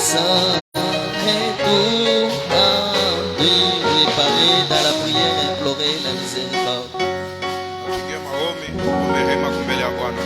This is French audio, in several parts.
Tout-Puissant et tout rendu, réparer dans la prière, implorer la miséricorde. Tupige maombi, tuombe rehema mbele ya Bwana.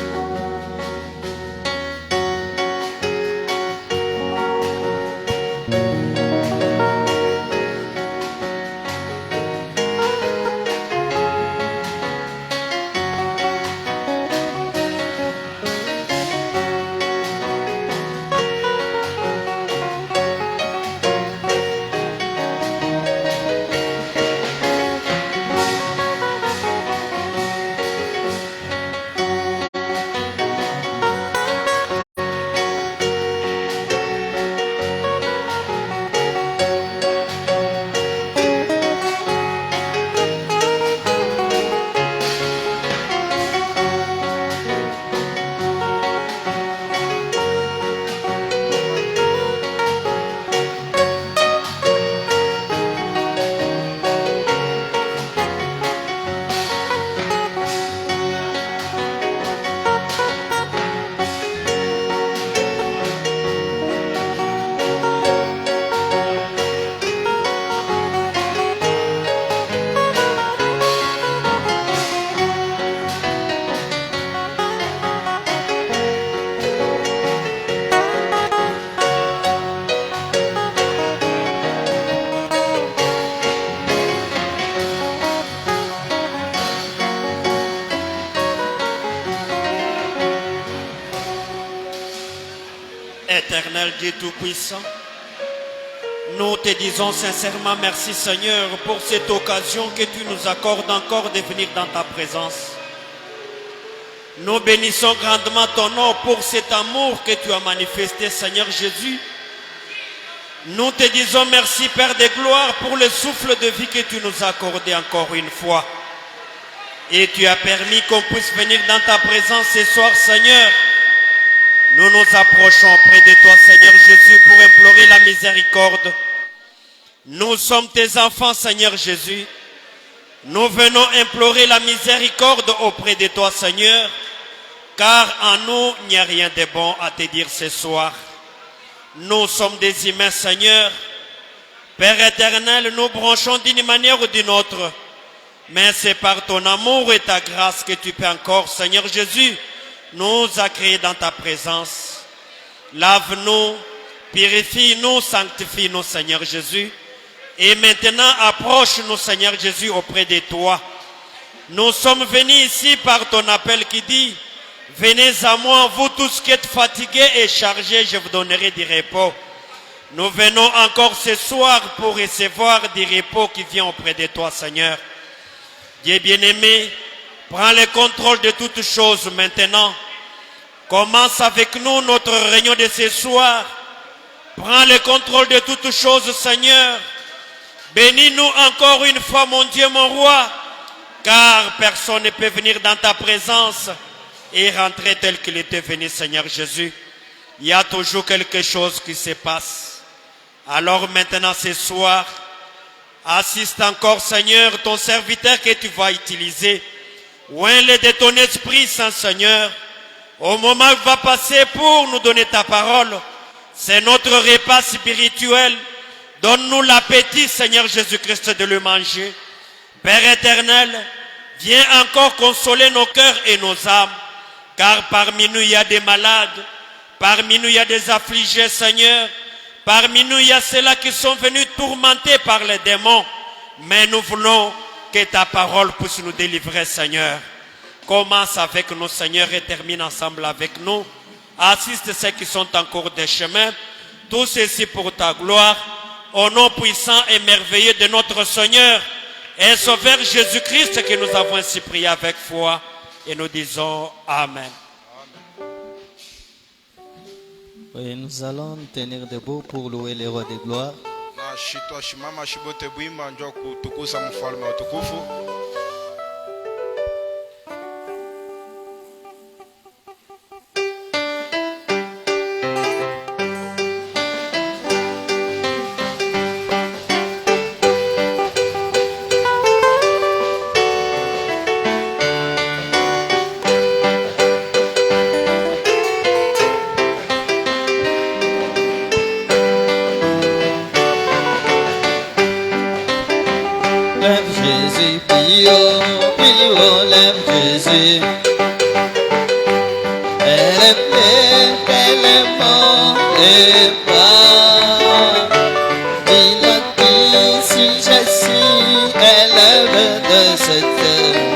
Éternel Dieu Tout-Puissant, nous te disons sincèrement merci Seigneur pour cette occasion que tu nous accordes encore de venir dans ta présence. Nous bénissons grandement ton nom pour cet amour que tu as manifesté Seigneur Jésus. Nous te disons merci Père de gloire pour le souffle de vie que tu nous as accordé encore une fois. Et tu as permis qu'on puisse venir dans ta présence ce soir Seigneur. Nous nous approchons près de toi, Seigneur Jésus, pour implorer la miséricorde. Nous sommes tes enfants, Seigneur Jésus. Nous venons implorer la miséricorde auprès de toi, Seigneur, car en nous, il n'y a rien de bon à te dire ce soir. Nous sommes des humains, Seigneur. Père éternel, nous branchons d'une manière ou d'une autre. Mais c'est par ton amour et ta grâce que tu peux encore, Seigneur Jésus, nous a créés dans ta présence. Lave-nous, purifie-nous, sanctifie-nous, Seigneur Jésus. Et maintenant, approche-nous, Seigneur Jésus, auprès de toi. Nous sommes venus ici par ton appel qui dit, venez à moi, vous tous qui êtes fatigués et chargés, je vous donnerai du repos. Nous venons encore ce soir pour recevoir du repos qui vient auprès de toi, Seigneur. Dieu bien-aimé, prends le contrôle de toutes choses maintenant. Commence avec nous notre réunion de ce soir. Prends le contrôle de toutes choses, Seigneur. Bénis-nous encore une fois, mon Dieu, mon roi, car personne ne peut venir dans ta présence et rentrer tel qu'il était venu, Seigneur Jésus. Il y a toujours quelque chose qui se passe. Alors maintenant, ce soir, assiste encore, Seigneur, ton serviteur que tu vas utiliser. Oins-le de ton Esprit Saint, Seigneur. Au moment où il va passer pour nous donner ta parole, c'est notre repas spirituel. Donne-nous l'appétit, Seigneur Jésus-Christ, de le manger. Père éternel, viens encore consoler nos cœurs et nos âmes. Car parmi nous, il y a des malades. Parmi nous, il y a des affligés, Seigneur. Parmi nous, il y a ceux-là qui sont venus tourmentés par les démons. Mais nous voulons que ta parole puisse nous délivrer, Seigneur. Commence avec nous, Seigneur, et termine ensemble avec nous. Assiste ceux qui sont en cours de chemin. Tout ceci pour ta gloire. Au nom puissant et merveilleux de notre Seigneur et Sauveur Jésus-Christ que nous avons ainsi prié avec foi. Et nous disons Amen. Oui, nous allons nous tenir debout pour louer le roi de gloire. Na shitwa shimama shibote bwima njoo kutukuza mfalme wa utukufu. Jésus, prio, prio, lève Jésus. Elle est pleine, elle est morte, et pas. Il a dit, si je suis, elle lève de cette terre.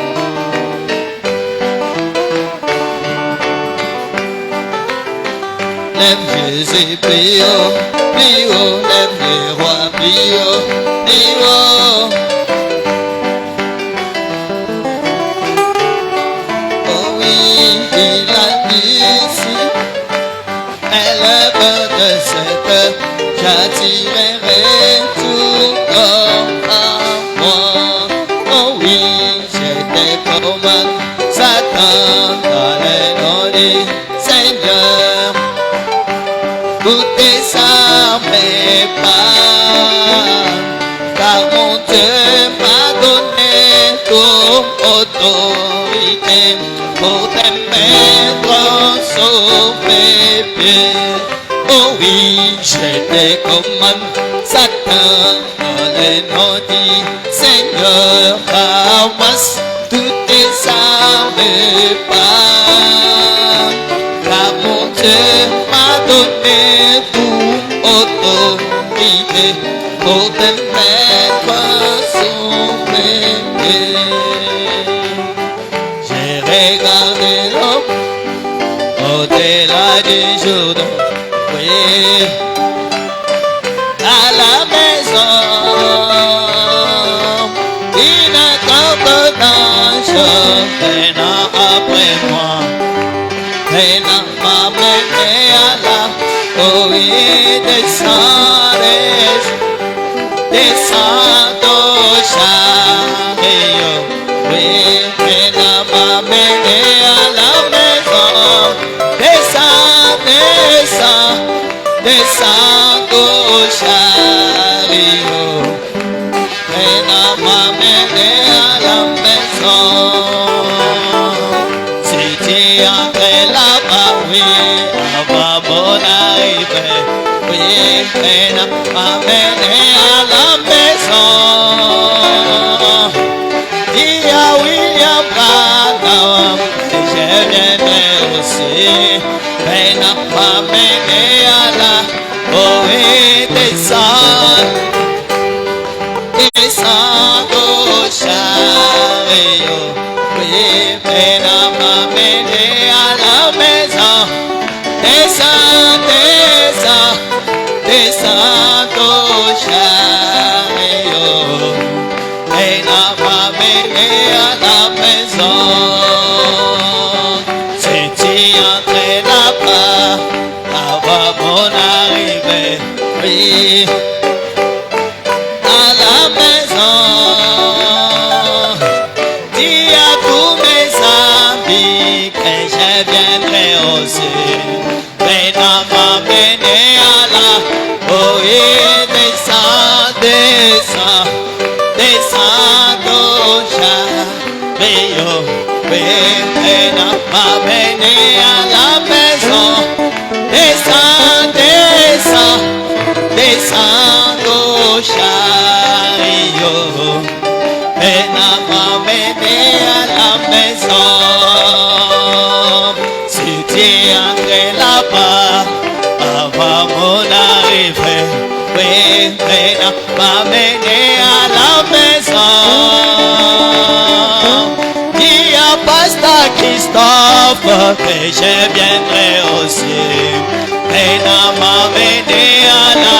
Lève Jésus, prio, prio, lève le roi, prio, prio. Oh oui, il a dit si elle lève de cette heure, j'attirerai tout corps à moi. Oh oui, j'étais comme Satan dans les noms du Seigneur. Toutes tes armes pas, car mon Dieu m'a donné toute autorité pour te mettre sur mes pieds. Oh oui, j'étais comme Satan dans les noms du Seigneur. Ramasse toutes tes armes pas, car mon Dieu m'a donné toute autorité pour te mettre sur mes pieds. J'ai regardé l'homme au-delà du Jourdain, oui, à la maison, une campe d'ange, venant après moi. Et n'a pas mené à la oui, descend au chariot. Oui, et n'a pas mené à la maison. Descend au chariot. Et n'a pas mené à la maison. Si tu entres là-bas, oui, avant mon arrivée, oui, et n'a pas mené à la maison. Dis à William Branham, et je viendrai aussi, et n'a pas mené à la, oh oui, descend au chariot. Oui, et n'a pas mené à la maison. Descend au chariot. Et n'a pas mené à la maison. Si tu entres là-bas, avant mon arrivée, oui, à la maison. Dis à tous mes amis que je viendrai aussi. Mais n'a pas mené à la, oh oui, descend au chariot. Oui, mais n'a pas mené à la maison. Descend au chariot. Et n'a pas mené à la maison. Si tu entres là-bas, avant mon arrivée, oui, mais n'a pas mené à la maison. Dis à Pasteur Christophe que je viendrai aussi. Et n'a pas mené à la,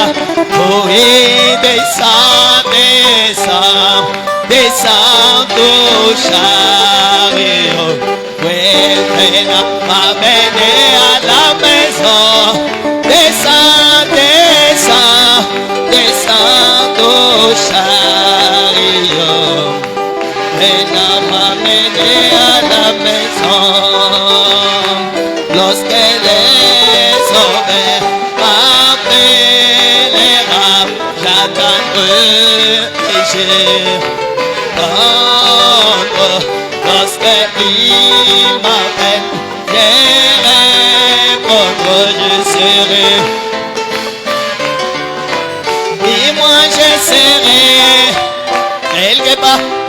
oui, descend au chariot. Oui, mais n'a pas mené à la maison. Descend au chariot. Et n'a pas mené à la maison. Lorsque les sauvés après les rames, j'attendrai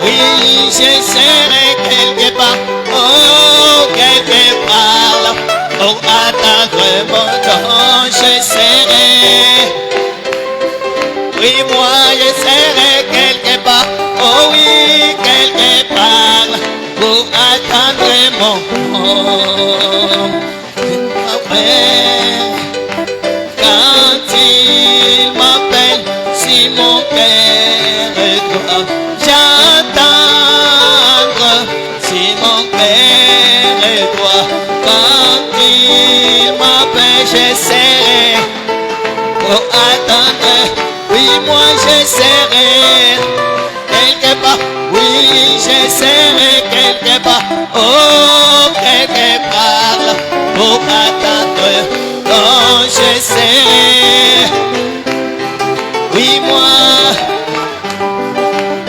Oui, je serai quelque part, oh, quelque part là, pour atteindre mon nom, je serai. Oui, moi, je serai quelque part, oh oui, quelque part là, pour atteindre mon nom. Après, quand il m'appelle, si mon cœur doit j'attendre, si mon cœur doit, quand il m'appelle, j'essaierai pour attendre. Oui, moi j'essaierai quelque part, oui, j'essaierai quelque part, oh, quelque part là, pour attendre. Oh, j'essaierai, oui, moi,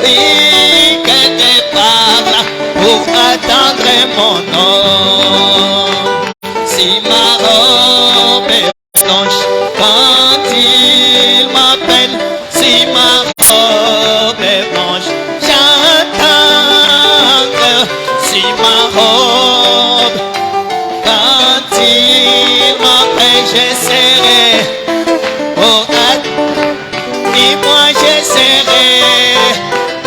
oui, quelque part là, pour attendre mon nom. Si ma robe est blanche, quand il m'appelle, si ma robe est blanche, j'attends. Si ma robe, quand il m'appelle, j'essaierai pour attendre. Et moi j'essaierai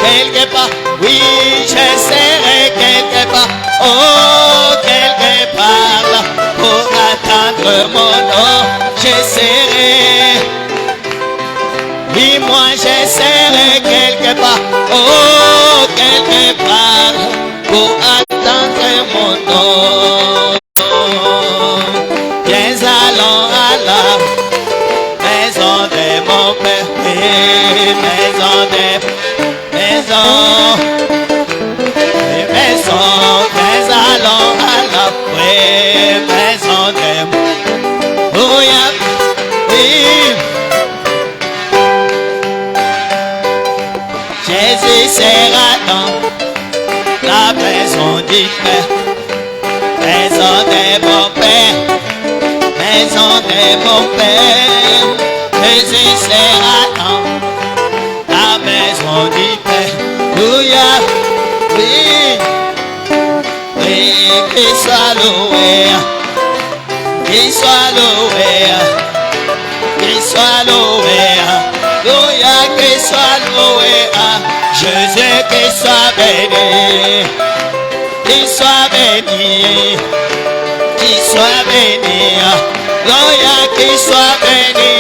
quelque part, oui, j'essaierai quelque part, oh, quelque part là, pour attendre mon nom, j'essaierai. Oui, moi j'essaierai quelque part, oh, quelque part, pour attendre mon nom. Viens allons à la maison de mon père, maison de maison, mais allons à la maison de oh, yeah, oui. Jésus sera dans la maison du Père, maison de mon Père, maison de mon Père. Jésus sera dans la maison du Père. Alléluia, oui, oui, qu'il soit loué, qu'il soit loué, qu'il soit loué. Alléluia, qu'il soit loué. Jésus, qu'il soit béni, qu'il soit béni, qu'il soit béni. Alléluia, qu'il soit béni.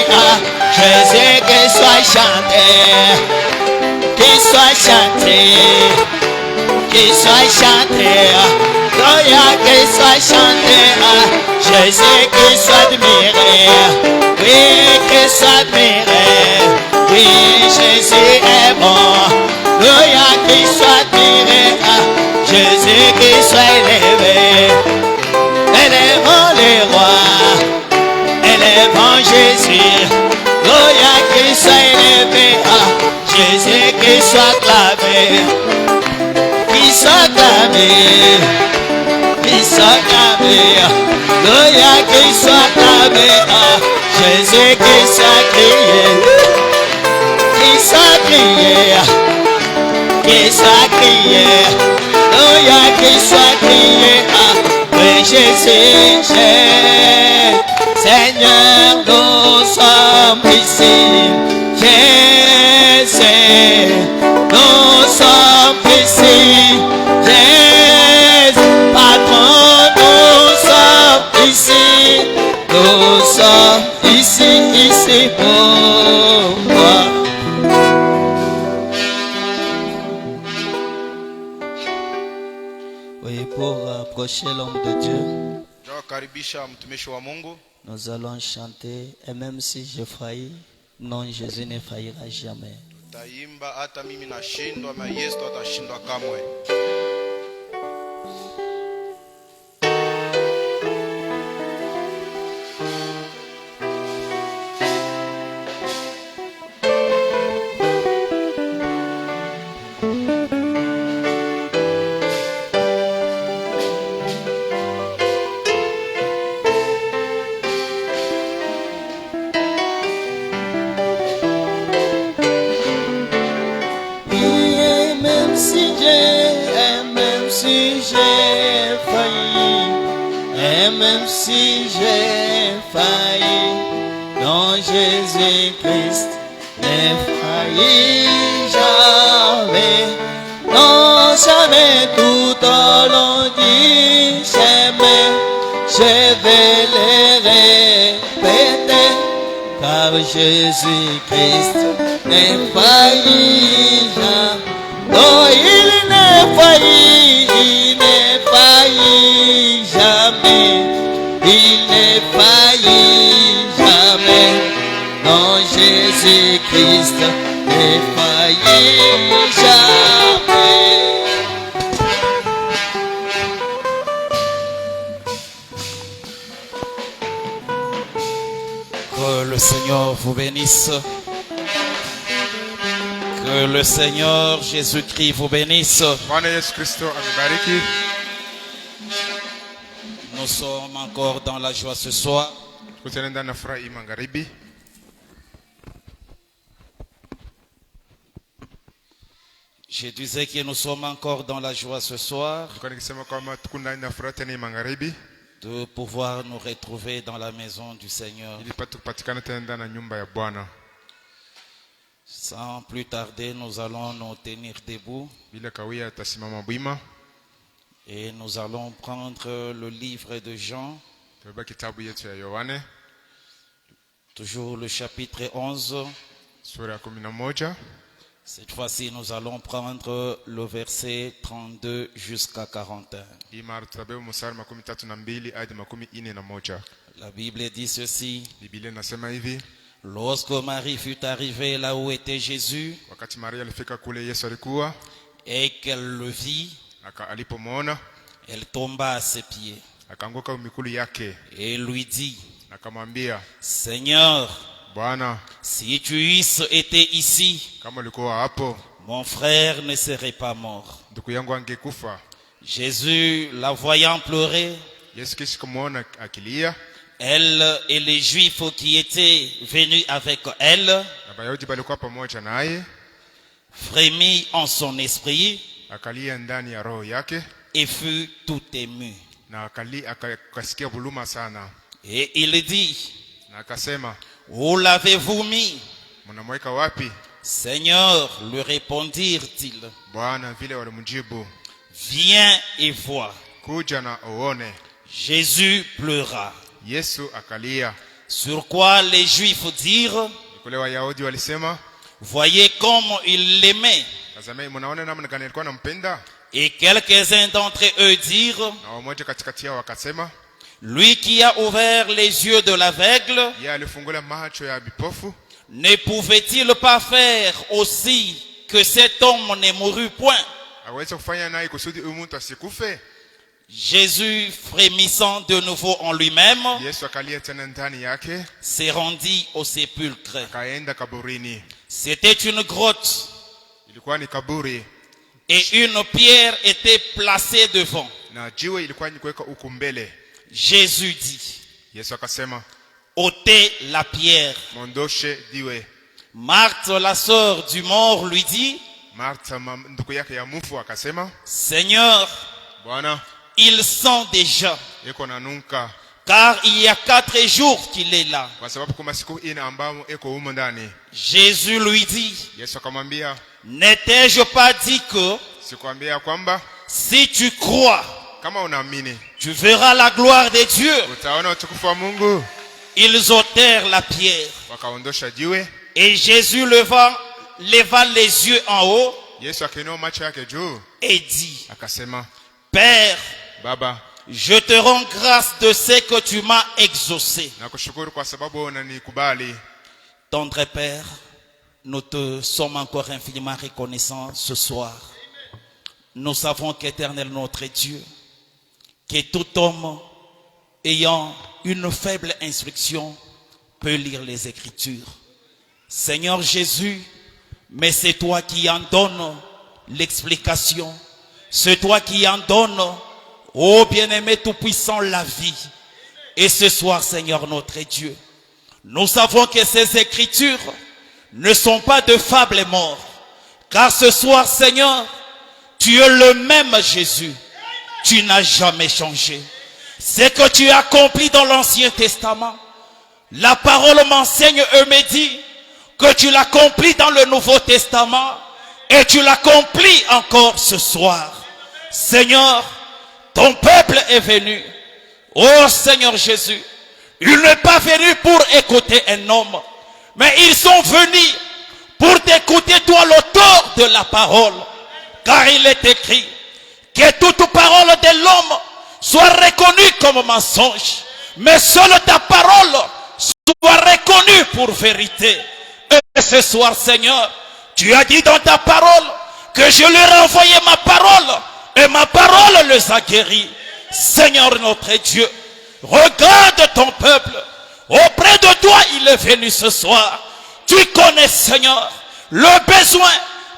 Jésus, qu'il soit chanté, qu'il soit chanté, qu'il soit chanté. Alléluia, qu'il soit chanté. Jésus, qu'il soit admiré, oui, qu'il soit admiré. Oui, Jésus est bon. Alléluia, qu'il soit admiré. Jésus, qu'il soit élevé. Élevons les rois, élevons Jésus. Alléluia, qu'il soit élevé. Jésus, qu'il soit acclamé, qu'il soit acclamé, qu'il soit acclamé. Alléluia, qu'il soit acclamé. Jésus, qu'il soit crié, qu'il soit crié, qu'il soit crié. Alléluia, qu'il soit crié. Oui, Jésus, Seigneur, nous sommes ici. Jésus, nous sommes ici. Jésus, Patron, nous sommes ici. Nous sommes ici pour toi. Oui, pour approcher l'homme de Dieu, Karibisha mtumishi wa Mungu. nous allons chanter. Et même si je faillis, non, Jésus ne faillira jamais. Taimba hata mimi nashindwa, na Yesu atashindwa kamwe. Et même si je Jésus-Christ n'est failli jamais. Non, jamais tout au long du chemin, je vais les répéter, car Jésus-Christ n'est failli jamais. Non, il n'est failli jamais. Il n'est failli jamais. Non, Jésus-Christ n'est failli jamais. Que le Seigneur vous bénisse. Que le Seigneur Jésus-Christ vous bénisse. Bwana Yesu Kristo amebariki. Nous sommes encore dans la joie ce soir. Tutaenda na furaha hii magharibi. Je disais que nous sommes encore dans la joie ce soir Tulikuwa nikisema kwamba tuko ndani na furaha tena hii magharibi de pouvoir nous retrouver dans la maison du Seigneur. ili pate kupatikana tena ndani ya nyumba ya Bwana. Sans plus tarder, nous allons nous tenir debout Bila kawia tasimama bwima. et nous allons prendre le livre de Jean, Tubeba kitabu yetu ya Yohane toujours le chapitre 11. sura ya 11. Cette fois-ci, nous allons prendre le verset 32 jusqu'à 41. Hii mara tutabeba mstari 32 hadi 41. La Bible dit ceci: Biblia inasema hivi: lorsque Marie fut arrivée là où était Jésus wakati Maria alifika kule Yesu alikuwa, et qu'elle le vit, alipomwona elle tomba à ses pieds akaanguka mikulu yake, et lui dit: akamwambia, Seigneur, Bwana, si tu eusses été ici, kama ulikuwa hapo, mon frère ne serait pas mort. ndugu yangu angekufa. Jésus, la voyant pleurer, Yesu kisha kumwona akilia, elle et les Juifs qui étaient venus avec elle, na Wayahudi walikuwa pamoja naye, frémit en son esprit akalia ndani ya roho yake, et fut tout ému. na akasikia huluma sana, Et il dit: na akasema, où l'avez-vous mis? mnamweka wapi? Seigneur, lui répondirent-ils, Bwana vile walimjibu, viens et vois. kuja na uone. Jésus pleura. Yesu akalia. Sur quoi les Juifs dirent: Kule Wayahudi walisema, voyez comme il l'aimait. tazameni, mnaona namna gani alikuwa anampenda? Et quelques-uns d'entre eux dirent: Na wamoja katikati yao wakasema, lui qui a ouvert les yeux de l'aveugle, yeye alifungula macho ya vipofu, ne pouvait-il pas faire aussi que cet homme ne mourût point? aweze kufanya naye kusudi huyu mtu asikufe? Jésus, frémissant de nouveau en lui-même, Yesu akalia tena ndani yake, se rendit au sépulcre. akaenda kaburini. C'était une grotte Ilikuwa ni kaburi, et une pierre était placée devant. na jiwe ilikuwa ni kuweka huku mbele. Jésus dit: Yesu akasema, ôtez la pierre. mondoshe jiwe. Marthe, la sœur du mort, lui dit: Martha ndugu yake ya mufu akasema, Seigneur, Bwana, il sent déjà, eko nanuka, car il y a 4 jours qu'il est là. kwa sababu kuna siku ine ambamo eko humo ndani. Jésus lui dit: Yesu akamwambia, n'ai-je pas dit que sikwambia kwamba si tu crois, kama unaamini tu verras la gloire de Dieu? utaona utukufu wa Mungu? Ils ôtèrent la pierre. Wakaondosha jiwe. Et Jésus leva les yeux en haut Yesu akainua macho yake juu et dit: akasema, Père, Baba, je te rends grâce de ce que tu m'as exaucé. nakushukuru kwa sababu unanikubali. Tendre Père, nous te sommes encore infiniment reconnaissants ce soir. Nous savons qu'Éternel notre Dieu, que tout homme ayant une faible instruction peut lire les Écritures. Seigneur Jésus, mais c'est toi qui en donnes l'explication. C'est toi qui en donnes, ô bien-aimé tout-puissant, la vie. Et ce soir, Seigneur notre Dieu, nous savons que ces Écritures ne sont pas de fables morts. Car ce soir, Seigneur, tu es le même Jésus. Tu n'as jamais changé. Ce que tu as accompli dans l'Ancien Testament, La parole m'enseigne et me dit que tu l'accomplis dans le Nouveau Testament et tu l'accomplis encore ce soir. Seigneur, ton peuple est venu. Oh Seigneur Jésus, il n'est pas venu pour écouter un homme, mais ils sont venus pour t'écouter toi, l'auteur de la parole. Car il est écrit que toute parole de l'homme soit reconnue comme mensonge, mais seule ta parole soit reconnue pour vérité. Et ce soir, Seigneur, tu as dit dans ta parole que je leur ai envoyé ma parole et ma parole les a guéris. Seigneur notre Dieu, regarde ton peuple. Auprès de toi, il est venu ce soir. Tu connais, Seigneur, le besoin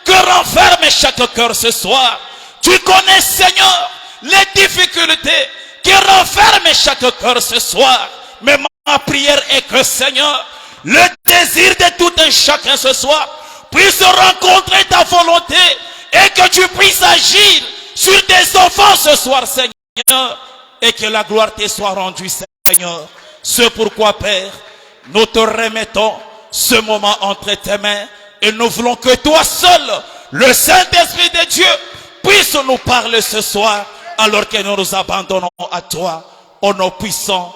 que renferme chaque cœur ce soir. Tu connais, Seigneur, les difficultés qui renferment chaque cœur ce soir. Mais ma prière est que, Seigneur, le désir de tout un chacun ce soir puisse rencontrer ta volonté et que tu puisses agir sur tes enfants ce soir, Seigneur, et que la gloire te soit rendue, Seigneur. C'est pourquoi, Père, nous te remettons ce moment entre tes mains et nous voulons que toi seul, le Saint-Esprit de Dieu, puisse nous parler ce soir alors que nous nous abandonnons à toi au nom puissant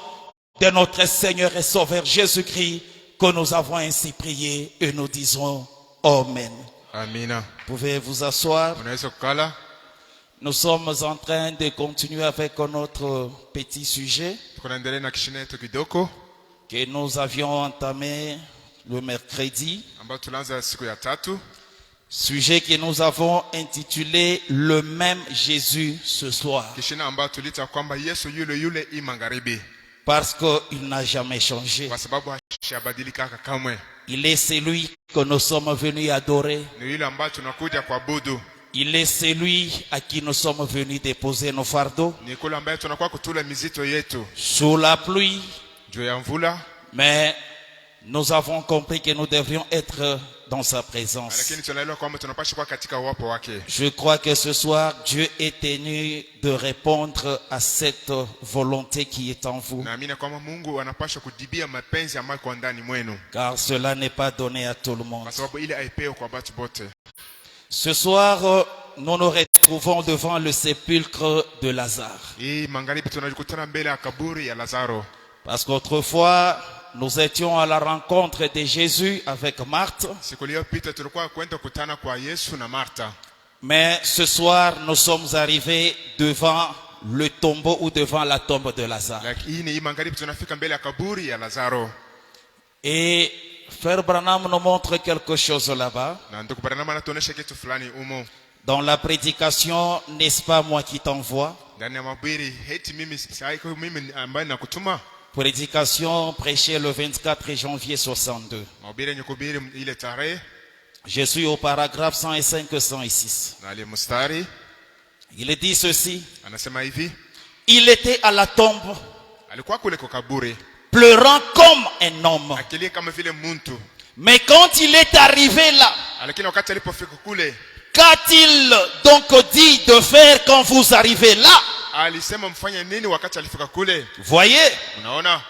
de notre Seigneur et Sauveur Jésus-Christ, que nous avons ainsi prié et nous disons Amen. Amina. Vous pouvez vous asseoir. Unaweza kukala. Nous sommes en train de continuer avec notre petit sujet Tunaendelea na kishina yetu kidogo que nous avions entamé le mercredi. ambayo tulianza siku ya tatu. Sujet que nous avons intitulé le même Jésus ce soir. Kishina ambayo tulita kwamba Yesu yule yule imangaribi. Parce qu'il n'a jamais changé. Kwa sababu hashabadilika kamwe. Il est celui que nous sommes venus adorer. Ni yule ambaye tunakuja kuabudu. Il est celui à qui nous sommes venus déposer nos fardeaux. Ni kule ambaye tunakuwa kutula mizito yetu. Sous la pluie. Juu ya mvula. Mais nous avons compris que nous devrions être dans sa présence. Lakini tunaelewa kwamba tunapaswa kuwa katika uwepo wake. Je crois que ce soir, Dieu est tenu de répondre à cette volonté qui est en vous. Naamini kwamba Mungu anapaswa kujibia mapenzi ambayo kwa ndani mwenu. Car cela n'est pas donné à tout le monde. Kwa sababu ile aipewe kwa watu wote. Ce soir, nous nous retrouvons devant le sépulcre de Lazare. Hii magharibi tunajikutana mbele ya kaburi ya Lazaro. Parce qu'autrefois, nous étions à la rencontre de Jésus avec Marthe. Siku iliyopita tulikuwa kwenda kukutana kwa Yesu na Martha. Mais ce soir, nous sommes arrivés devant le tombeau ou devant la tombe de Lazare. Lakini hii magharibi tunafika mbele ya kaburi ya Lazaro. Et Frère Branham nous montre quelque chose là-bas. Na ndugu Branham anatuonesha kitu fulani umo. Dans la prédication, n'est-ce pas moi qui t'envoie? Ndani ya mahubiri heti mimi saiko mimi ambaye nakutuma. Prédication prêchée le 24 janvier 62. Mahubiri yenye kuhubiri ile tarehe. Je suis au paragraphe 105 et 106. Na ile mstari Il dit ceci. anasema hivi. Il était à la tombe, Alikuwa kule kwa kaburi. pleurant comme un homme. Akilia kama vile mtu. Mais quand il est arrivé là, Lakini wakati alipofika kule, qu'a-t-il donc dit de faire quand vous arrivez là? alisema mfanye nini wakati alifika kule? Voyez, Unaona?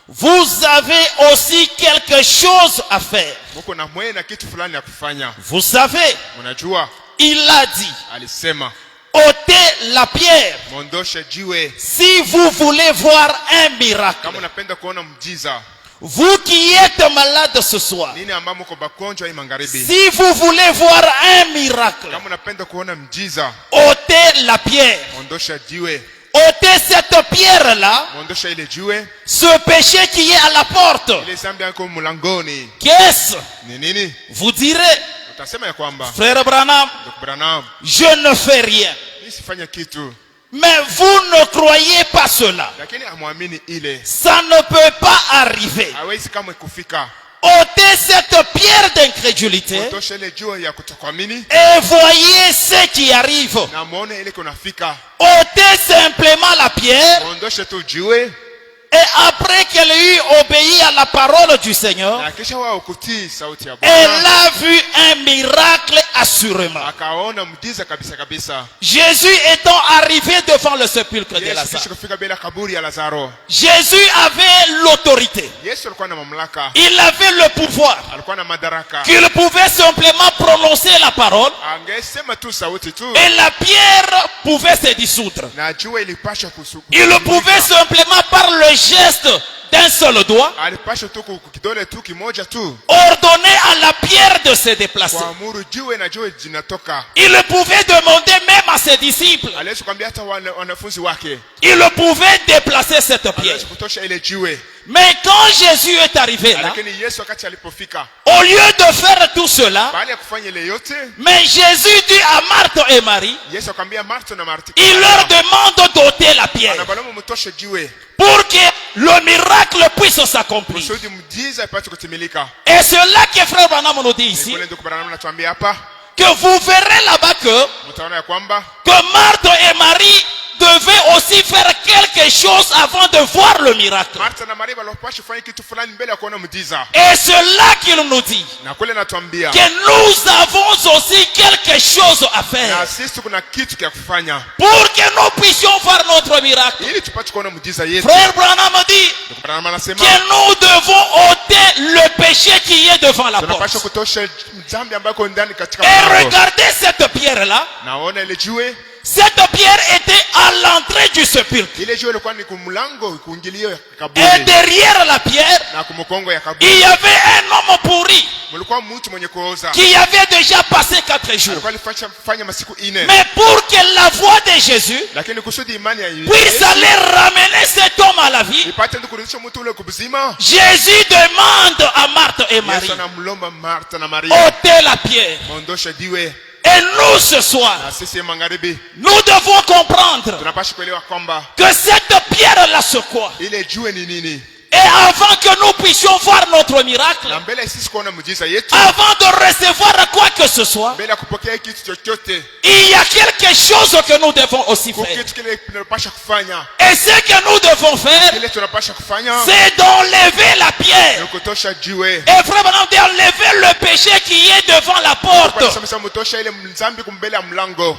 vous avez aussi quelque chose à faire. Mko na mwe na kitu fulani ya kufanya. Vous savez, Unajua? il a dit, Alisema, ôtez la pierre mondoshe jiwe si vous voulez voir un miracle. kama unapenda kuona mjiza. Vous qui êtes malade ce soir, Nini ambamo kwa bakonjwa hii magharibi? si vous voulez voir un miracle, Kama unapenda kuona mjiza, ôtez la pierre. mondosha jiwe. ôtez cette pierre-là, Mondosha ile jiwe. ce péché qui est à la porte. Ile zambi yako mlangoni. Qu'est-ce? Ni nini? Vous direz, Utasema ya kwamba Frère Branham, Dr. Branham, je ne fais rien. nisifanye kitu. Mais vous ne croyez pas cela. Lakini amwamini ile. Ça ne peut pas arriver. Hawezi kama kufika. ôtez cette pierre d'incrédulité Mondosha ile jiwe ya kutokuamini. et voyez ce qui arrive. Na muone ile kunafika. ôtez simplement la pierre Mondosha tu jiwe Et après qu'elle eut obéi à la parole du Seigneur, na kisha wao kutii sauti ya elle Bwana a vu un miracle assurément. akaona muujiza kabisa kabisa. Jésus étant arrivé devant le sépulcre de Yesu Lazare, kisha kufika bila kaburi ya Lazaro. Jésus avait l'autorité, Yesu alikuwa na mamlaka, il avait le pouvoir, alikuwa na madaraka. qu'il pouvait simplement prononcer la parole Angesema tu sauti tu et la pierre pouvait se dissoudre. na jua ilipasha Il pouvait simplement par le geste d'un seul doigt alipasha tu kidole tu kimoja tu ordonner à la pierre de se déplacer. kuamuru jiwe na jiwe jinatoka. Il pouvait demander même à ses disciples, Aliweza kuambia hata wanafunzi wake il pouvait déplacer cette pierre. aliweza kutosha ile jiwe. Mais quand Jésus est arrivé là, Lakini Yesu wakati alipofika, au lieu de faire tout cela, baada ya kufanya ile yote, mais Jésus dit à Marthe et Marie, Yesu akamwambia Martha na Martha, il leur demande d'ôter la pierre anabaloma mtoshe jiwe pour que le miracle puisse s'accomplir. kusudi mjiza ipate kutimilika. Et c'est là que frère Branham nous dit ici, Kule ndugu Branham anatuambia hapa, que vous verrez là-bas que mtaona ya kwamba Marthe et Marie devaient aussi faire quelque chose avant de voir le miracle. Martha na Maria walipaswa kufanya kitu fulani mbele ya kuona mjiza. Et c'est là qu'il nous dit Na kule anatuambia que nous avons aussi quelque chose à na faire sisi kuna kitu cha kufanya pour que nous puissions voir notre miracle. ili tupate kuona mjiza yetu. Frère Branham dit Ndugu Branham anasema que nous devons ôter le péché qui est devant la tunapaswa porte. kutosha dhambi ambayo iko ndani katika Et mlango. regardez cette pierre-là. Naona ile jiwe, Cette pierre était à l'entrée du sépulcre. ile jiwe ilikuwa ni kumlango kuingilio ya Et kaburi derrière la pierre, na kumkongo ya il kaburi y avait un homme pourri mulikuwa mtu mwenye kuoza, qui avait déjà passé 4 jours. alikuwa alifanya masiku 4, Mais pour que la voix de Jésus lakini kusudi imani ya puisse aller ramener cet homme à la vie, ipate kurudisha mtu ule kubuzima, Jésus demande à Marthe et Marie, Yesu anamlomba Martha na Maria ôtez la pierre. mondosha jiwe. Et nous ce soir, Na sisi magharibi nous devons comprendre tunapaswa kuelewa kwamba que cette pierre-là c'est quoi? ile jiwe ni nini, Et avant que nous puissions voir notre miracle, na mbele sisi kuona mjiza yetu, avant de recevoir quoi que ce soit, mbele ya kupokea kitu chochote, il y a quelque chose que nous devons aussi kwa faire. kitu kile tunapaswa kufanya, Et ce que nous devons faire, kile tunapaswa kufanya c'est d'enlever la pierre. ni kutosha jiwe. Et frère, maintenant, d'enlever le péché qui est devant la porte. Sasa mtosha ile mzambi kumbele ya mlango.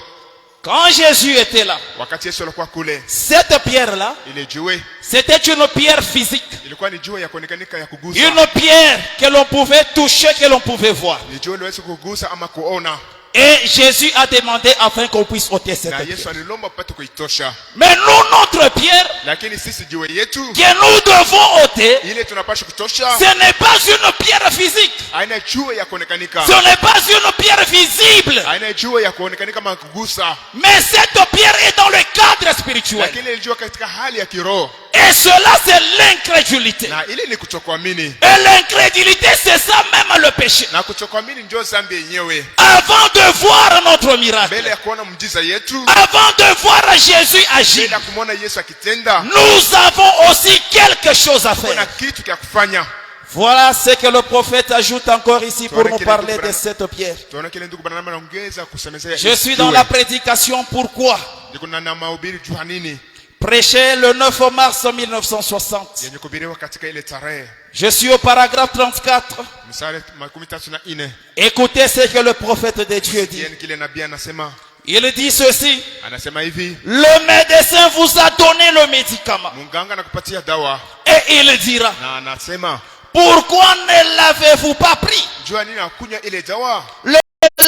Quand Jésus était là, Wakati Yesu alikuwa kule, cette pierre-là, ile jiwe c'était une pierre physique. ilikuwa ni jiwe ya kuonekanika ya kugusa, Une pierre que l'on pouvait toucher, que l'on pouvait voir. ni jiwe liweze kugusa ama kuona, Et Jésus a demandé afin qu'on puisse ôter cette na pierre. Yesu alilomba pate kuitosha. Mais nous, notre pierre, Lakini sisi jiwe yetu que nous devons ôter, ile tunapaswa kutosha, ce n'est pas une pierre physique. aina jiwe ya kuonekanika, Ce n'est pas une pierre visible. aina jiwe ya kuonekanika kama kugusa, Mais cette pierre est dans le cadre spirituel. lakini ile jiwe katika hali ya kiroho, Et cela, c'est l'incrédulité. na ile ni kutokuamini, Et l'incrédulité, c'est ça même le péché. na kutokuamini ndio dhambi yenyewe. Avant de voir notre miracle, Mbele ya kuona mjiza yetu, avant de voir Jésus mbele agir, ya kumwona Yesu akitenda, nous avons aussi quelque chose à kuna faire. kitu cha kufanya. Voilà ce que le prophète ajoute encore ici pour nous parler de cette pierre. Tunaona kile ndugu Branham anaongeza kusemezea. Je suis dans la prédication. Pourquoi? Niko na mahubiri juu ya nini Prêché le 9 mars 1960. yenye kuhubiriwa katika ile tarehe. Je suis au paragraphe 34. Mstari 34. Écoutez ce que le prophète de Dieu dit. Yeye kile nabii anasema, Il dit ceci: anasema hivi, le médecin vous a donné le médicament. mganga anakupatia dawa Et il dira: na anasema, pourquoi ne l'avez-vous pas pris? jua nini akunya ile dawa, Le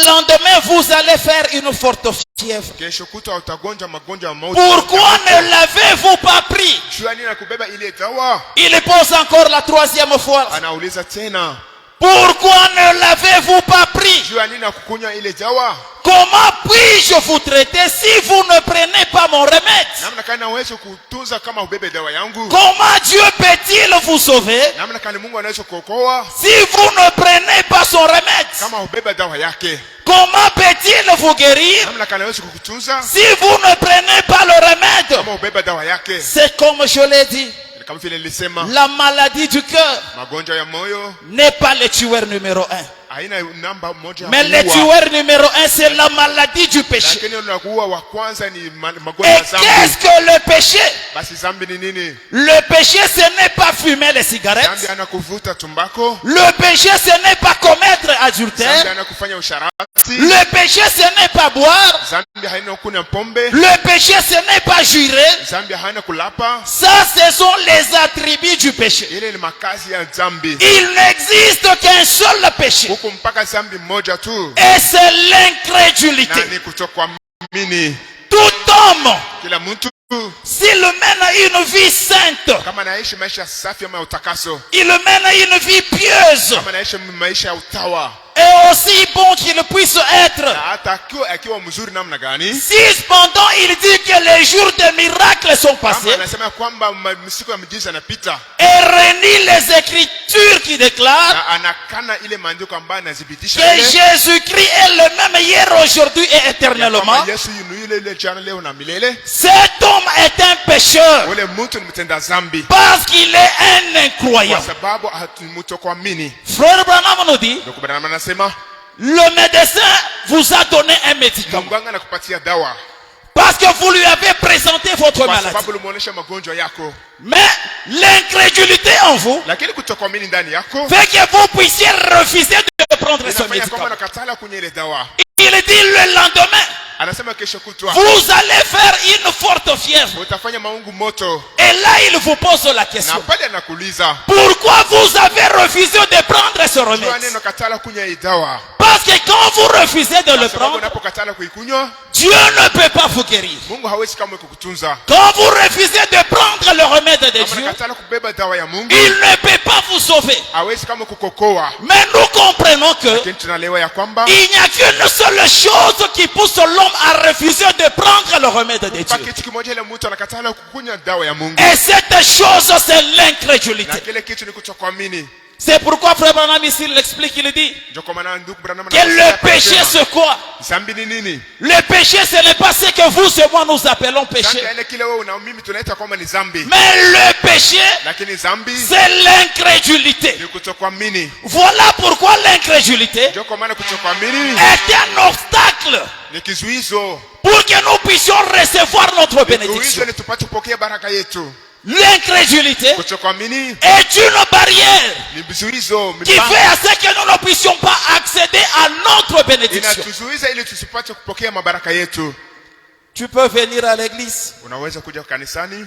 lendemain, vous allez faire une forte fièvre. kesho kutwa utagonja magonjwa ya mauti. Pourquoi ne l'avez-vous pas pris? Jua nini akubeba ile dawa, Il pose encore la troisième fois: anauliza tena, pourquoi ne l'avez-vous pas pris? jua nini akukunywa ile dawa, Comment puis-je vous traiter si vous ne prenez pas mon remède? namna gani naweza kutunza kama ubebe dawa yangu, Comment Dieu peut-il vous sauver namna gani Mungu anaweza kuokoa si vous ne prenez pas son remède? kama ubebe dawa yake, Comment peut-il vous guérir namna gani anaweza kukutunza si vous ne prenez pas le remède? kama ubebe dawa yake. C'est comme je l'ai dit, Kama vile nilisema, la maladie du cœur magonjwa ya moyo n'est pas le tueur numéro 1. haina namba moja ya Mais le kuua. tueur numéro 1, c'est la maladie du péché. Lakini unakuwa wa kwanza ni Et magonjwa ya qu'est-ce zambi. que le péché? Basi zambi ni nini? Le péché, ce n'est pas fumer les cigarettes. Zambi anakuvuta tumbako. Le péché, ce n'est pas commettre Zambi adultère. anakufanya usharati. Le péché, ce n'est pas boire. Zambi haina kunywa pombe. Le péché, ce n'est pas jurer. Zambi haina kulapa. Ça, ce sont les attributs du péché. Ile ni makazi ya zambi. Il n'existe qu'un seul péché. Huku mpaka zambi moja tu. Et c'est Na l'incrédulité. ni kutokuamini. Tout homme, Kila mtu s'il mène une vie sainte, kama anaishi maisha safi ama ya utakaso, il mène une vie pieuse, kama anaishi maisha ya utawa, et aussi bon qu'il puisse être, na hata akiwa mzuri namna gani, si cependant il dit que les jours de miracles sont kama passés, anasema kwamba msiku ya miujiza yanapita, et renie les écritures qui déclarent na anakana ile maandiko ambayo que anadhibitisha ile Jésus-Christ est le même hier, aujourd'hui et éternellement, kwamba Yesu yule jana leo na milele, cet homme est un pécheur ule mtu ni mtenda zambi parce qu'il est un kwa incroyant. sababu hatukuamini. Frère Branham nous dit, Ndio Branham anasema le médecin vous a donné un médicament mganga anakupatia dawa parce que vous lui avez présenté votre kwa maladie. sababu ulimuonesha magonjwa yako, Mais l'incrédulité en vous lakini kutokuamini ndani yako fait que vous puissiez refuser de prendre ce inafanya kwamba médicament. unakatala kunywa ile dawa. Il dit le lendemain, Anasema kesho kutwa vous allez faire une forte fièvre. utafanya maungu moto, Et là, il vous pose la na question. pale anakuuliza Pourquoi vous avez refusé de prendre ce jua remède? neno katala kunywa hii dawa, Parce que quand vous refusez de le kwa sababu prendre, unapokatala kuikunywa Dieu ne peut pas vous guérir. Mungu hawezi kamwe kukutunza. Quand vous refusez de prendre le remède de Kama Dieu, unakatala kubeba dawa ya Mungu il ne peut pas vous sauver. hawezi kamwe kukokoa. Mais nous comprenons que Lakini tunalewa ya kwamba il n'y a qu'une seule chose qui pousse l'homme à refuser de prendre le remède de kwa Dieu. kitu kimoja ile mtu anakatala kukunywa dawa ya Mungu, Et cette chose, c'est na l'incrédulité. kile kitu ni kutokuamini. C'est pourquoi Frère Branham ici l'explique, il dit Ndio kwa maana ndugu Branham que le péché c'est quoi? zambi ni nini? Le péché ce n'est pas ce que vous et moi nous appelons Zambi péché. ile kile wewe na mimi tunaita kwamba ni zambi, Mais le péché, lakini zambi c'est l'incrédulité. ni kutokuamini. Voilà pourquoi l'incrédulité Ndio kwa maana kutokuamini est un obstacle ni kizuizo, pour que nous puissions recevoir notre bénédiction. kizuizo ili tupate kupokea baraka yetu. L'incrédulité Kutokuamini est une barrière ni vizuizo, qui fait à ce que nous ne puissions pas accéder à notre bénédiction. inatuzuiza ili tusipate kupokea mabaraka yetu. Tu peux venir à l'église, Unaweza kuja kanisani,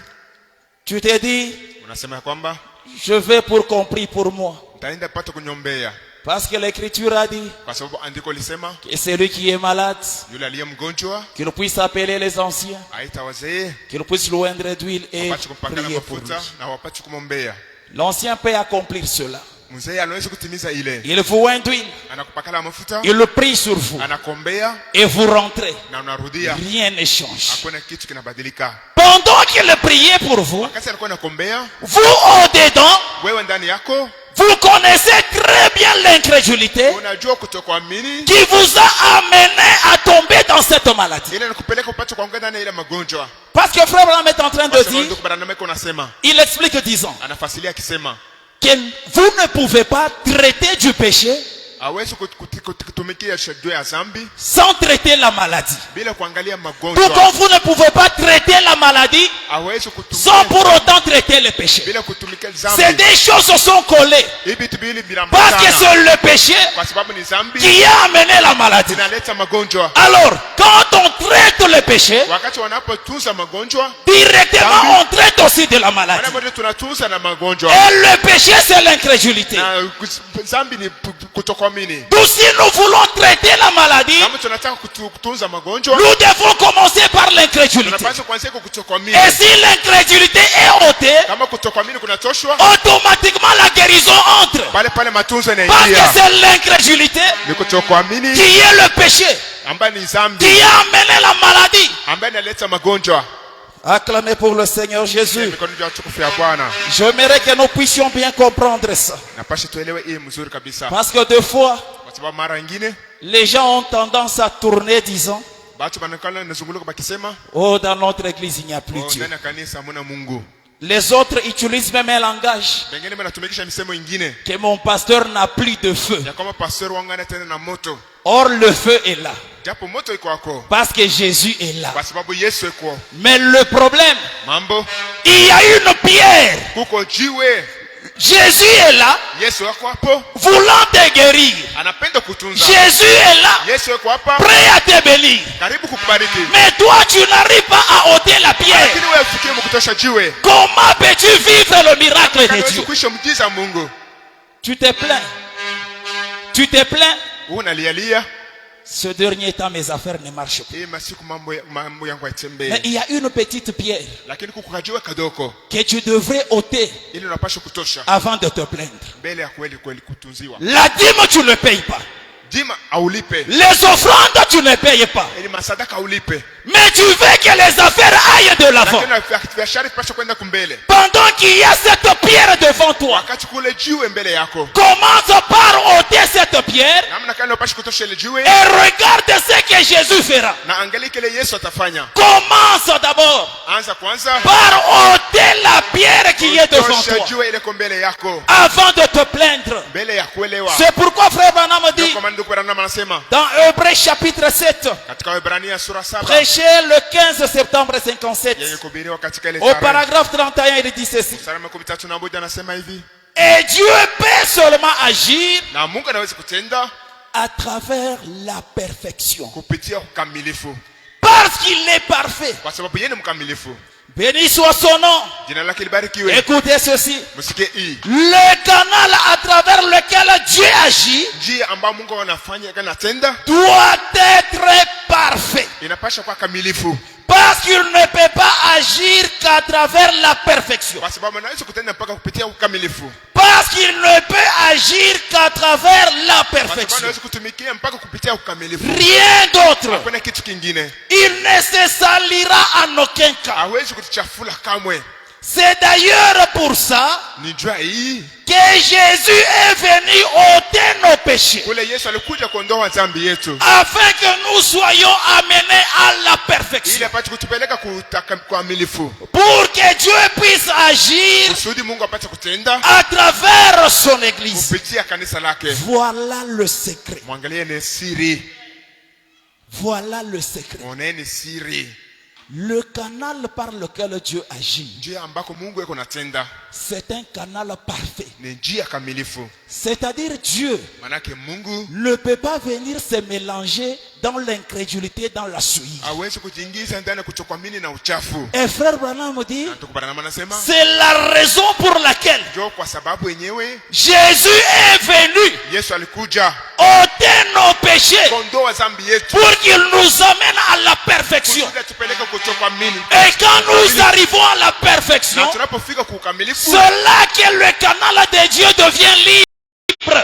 tu te dis, unasema ya kwamba je vais pour qu'on prie pour moi. nitaenda pata kunyombea, Parce que l'écriture a dit kwa sababu andiko lisema que celui qui est malade, yule aliye mgonjwa qu'il puisse appeler les anciens, aita wazee qu'il puisse loindre d'huile et wapate kumpakana prier pour lui. mafuta na wapate kumwombea. L'ancien peut accomplir cela. Mzee anaweza kutimiza ile, Il vous oint d'huile, anakupakala mafuta, il le prie sur vous anakombea et vous rentrez. na unarudia, Rien ne change. hakuna kitu kinabadilika. Pendant qu'il priait pour vous, Wakati alikuwa anakombea, vous au-dedans, wewe ndani yako vous connaissez très bien l'incrédulité unajua kutokuamini qui vous a amené à tomber dans cette maladie. ile nikupeleka upate kuanguka ndani ya ile magonjwa. Parce que Frère Branham est en train de Kwa sababu dire, ndugu Branham unasema, il explique disant anafasilia akisema que vous ne pouvez pas traiter du péché hawezi kutumikia sheria ya zambi sans traiter la maladie. bila kuangalia Tout magonjwa, comme vous ne pouvez pas traiter la maladie hawezi sans kutumikia pour autant traiter le péché. bila kutumikia Ces zambi. deux choses se sont collées Hivi vitu viwili parce que vinaambatana c'est le péché kwa sababu ni zambi qui a amené la maladie. zinaleta magonjwa. Alors, quand on traite le péché, Wakati wanapotunza magonjwa, directement on traite aussi de la maladie. wale wote tunatunza na magonjwa, Et le péché, c'est l'incrédulité. na zambi ni kutokuamini. Donc si nous voulons traiter la maladie, Kama tunataka kutunza magonjwa, nous devons commencer par l'incrédulité. tunapaswa kuanzia kwa kutokuamini. Et si l'incrédulité est ôtée, Kama kutokuamini kunatoshwa, automatiquement la guérison entre. pale pale matunzo Parce que yanaingia. c'est l'incrédulité Ni kutokuamini qui est le péché, ambaye ni zambi, qui a amené la maladie. ambaye inaleta magonjwa. Acclamez pour le Seigneur Jésus. Mikono juu ya utukufu ya Bwana. J'aimerais que nous puissions bien comprendre ça. Napasha tuelewe hii mzuri kabisa, Parce que des fois, kwa sababu mara nyingine les gens ont tendance à tourner disant, watu wanakala nazunguluka bakisema, oh, dans notre église, il n'y a plus oh, Dieu. ndani ya kanisa hamuna Mungu. Les autres utilisent même un langage Bengine banatumikisha misemo ingine. que mon pasteur n'a plus de feu. Ya kama pastor wangu ana tena na moto. Or le feu est là Japo moto iko hapo. parce que Jésus est là. Kwa sababu Yesu iko. Mais le problème, Mambo. il y a une pierre. Kuko jiwe. Jésus est là Yesu wako hapo. voulant te guérir. Anapenda kutunza. Jésus est là Yesu wako hapa. prêt à te bénir. Karibu kukubariki. Mais toi tu n'arrives pas à ôter la pierre. Lakini wewe ufikie mkutosha jiwe. Comment peux-tu vivre le miracle de Unaweza Dieu? kuisha mjiza Mungu. Tu te plains. Tu te plains. Unalialia. Ce dernier temps, mes affaires ne marchent pas. Hii masiku mambo yangu Mais yatembee. il y a une petite pierre Lakini kuko kajiwe kadoko. que tu devrais ôter Ili unapaswa kutosha. avant de te plaindre. Mbele ya kweli kweli kutunziwa. La dîme, tu ne payes pas. Dima aulipe. Les offrandes, tu ne payes pas. Ili masadaka aulipe. Mais tu veux que les affaires aillent de l'avant. Lakini biashara ipaswa kwenda kumbele. Pendant qu'il y a cette pierre devant toi, Wakati kule jiwe mbele yako. commence par ôter cette pierre Namna gani unapaswa kutosha ile jiwe? et regarde ce que Jésus fera. Na angalia kile Yesu atafanya. Commence d'abord Anza kwanza. par ôter la pierre qui est devant Kutosha toi jiwe ile ko mbele yako. avant de te plaindre. Mbele ya kuelewa. C'est pourquoi frère Branham dit Kwa maana ndugu Branham anasema dans Hébreux chapitre 7, katika Waebrania sura 7 prêché le 15 septembre 57, yenye kuhubiriwa katika ile au paragraphe 31, il dit ceci. Salama 13 anasema hivi. Et Dieu peut seulement agir Na Mungu anaweza kutenda à travers la perfection. kupitia ukamilifu. Parce qu'il est parfait. Kwa sababu yeye ni mkamilifu. Béni soit son nom. Jina lake libarikiwe. Écoutez ceci. Msikie hii. Le canal à travers lequel Dieu agit Njia ambayo Mungu anafanya kana tenda doit être parfait. inapasha kuwa kamilifu. Parce qu'il ne peut pas agir qu'à travers la perfection. Kwa sababu anaweza kutenda mpaka kupitia ukamilifu. Parce qu'il ne peut agir qu'à travers la Kwa sababu perfection. anaweza kutumikia mpaka kupitia ukamilifu. Rien d'autre. Hakuna kitu kingine. Il ne se salira en aucun cas. Hawezi kutuchafula kamwe. C'est d'ailleurs pour ça Ni jua hii. que Jésus est venu ôter nos péchés. Kule Yesu alikuja kuondoa dhambi yetu. Afin que nous soyons amenés à la Ili perfection. apate kutupeleka kukamilifu. Pour que Dieu puisse agir Kusudi Mungu apate kutenda à travers son église. kupitia kanisa lake. Voilà le secret. Mwangalie ni siri. Voilà le secret. Muone ni siri. Le canal par lequel Dieu agit, Njia ambako Mungu yako natenda c'est un canal parfait. ni njia kamilifu. C'est-à-dire Dieu Manake Mungu ne peut pas venir se mélanger dans l'incrédulité, dans la souillure. hawezi kujiingiza ndani ya kutokuamini na uchafu. Et frère Branham dit, Na tukubarana anasema c'est la raison pour laquelle ndio kwa sababu yenyewe Jésus est venu Yesu alikuja ôter nos péchés kuondoa dhambi yetu. pour qu'il nous amène à la perfection. Kusudi atupeleke kutokuamini. Et quand nous arrivons à la perfection, Na tunapofika kukamilifu, c'est là que le canal de Dieu devient libre.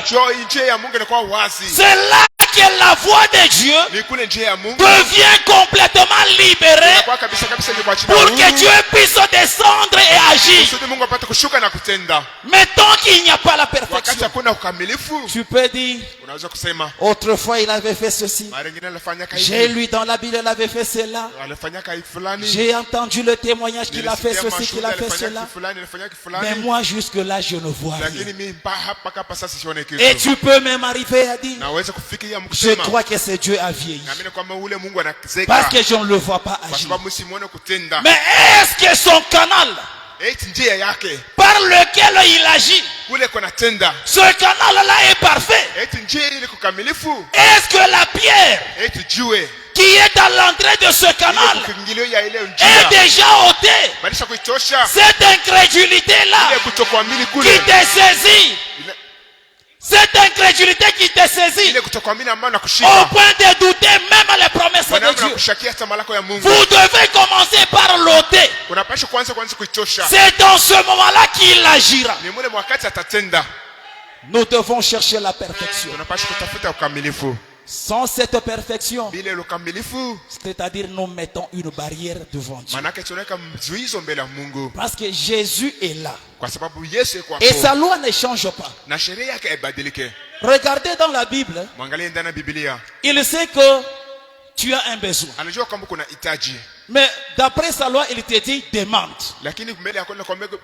njoo njia ya Mungu inakuwa wazi. C'est là que la voix de Dieu Ni kule njia ya Mungu devient complètement libérée kwa kabisa kabisa ni kwa chini. pour que Dieu puisse descendre et agir. Kusudi Mungu apate kushuka na kutenda. Mais tant qu'il n'y a pas la Wakati perfection, hakuna ukamilifu, tu peux dire, unaweza kusema autrefois il avait fait ceci. mara nyingine alifanya J'ai hivi, lu dans la Bible, il avait fait cela. alifanya hivi fulani. J'ai entendu le témoignage qu'il a fait Nilisikia ceci, qu'il mashuhuda, a fait alifanya cela. kitu fulani, alifanya kitu Mais fulani. moi, jusque-là, je ne vois Lakini rien. mimi mpaka hapa sasa sione Et kitu. tu peux même arriver à dire, Naweza kufikiria je mkusema crois que c'est Dieu a vieilli. naamini kwamba ule Mungu anazeka Parce que je ne le vois pas kwa agir. sababu simuone kutenda. Mais est-ce que son canal Eti njia yake par lequel il agit, kule kuna tenda. ce canal-là est parfait? Eti njia ile kukamilifu. Est-ce que la pierre Eti jiwe qui est à l'entrée de ce ile canal kuingilio ya ile est njia déjà ôtée? banisha kuitosha Cette incrédulité-là ile kutokuamini qui kule te saisit, ile, cette incrédulité qui te saisit ile kutokuamini ambayo au nakushika point de douter même les promesses de wanadamu Dieu. nakushakia hata malako ya Mungu. Vous devez commencer par l'ôter. Unapaswa kwanza kuitosha. C'est dans ce moment-là qu'il agira. Ni mule wakati atatenda. Nous devons chercher la perfection. Tunapaswa kutafuta ukamilifu. Sans cette perfection, Bila ile ukamilifu c'est-à-dire nous mettons une barrière devant Dieu. manake tunaweka mzuizo mbele ya Mungu Parce que Jésus est là. kwa sababu Yesu yuko Et hapo sa loi ne change pas. na sheria yake haibadilike. Regardez dans la Bible, Mwangalie ndani ya Biblia il sait que tu as un besoin. anajua kwamba kuna hitaji, Mais d'après sa loi, il te dit demande. lakini mbele yako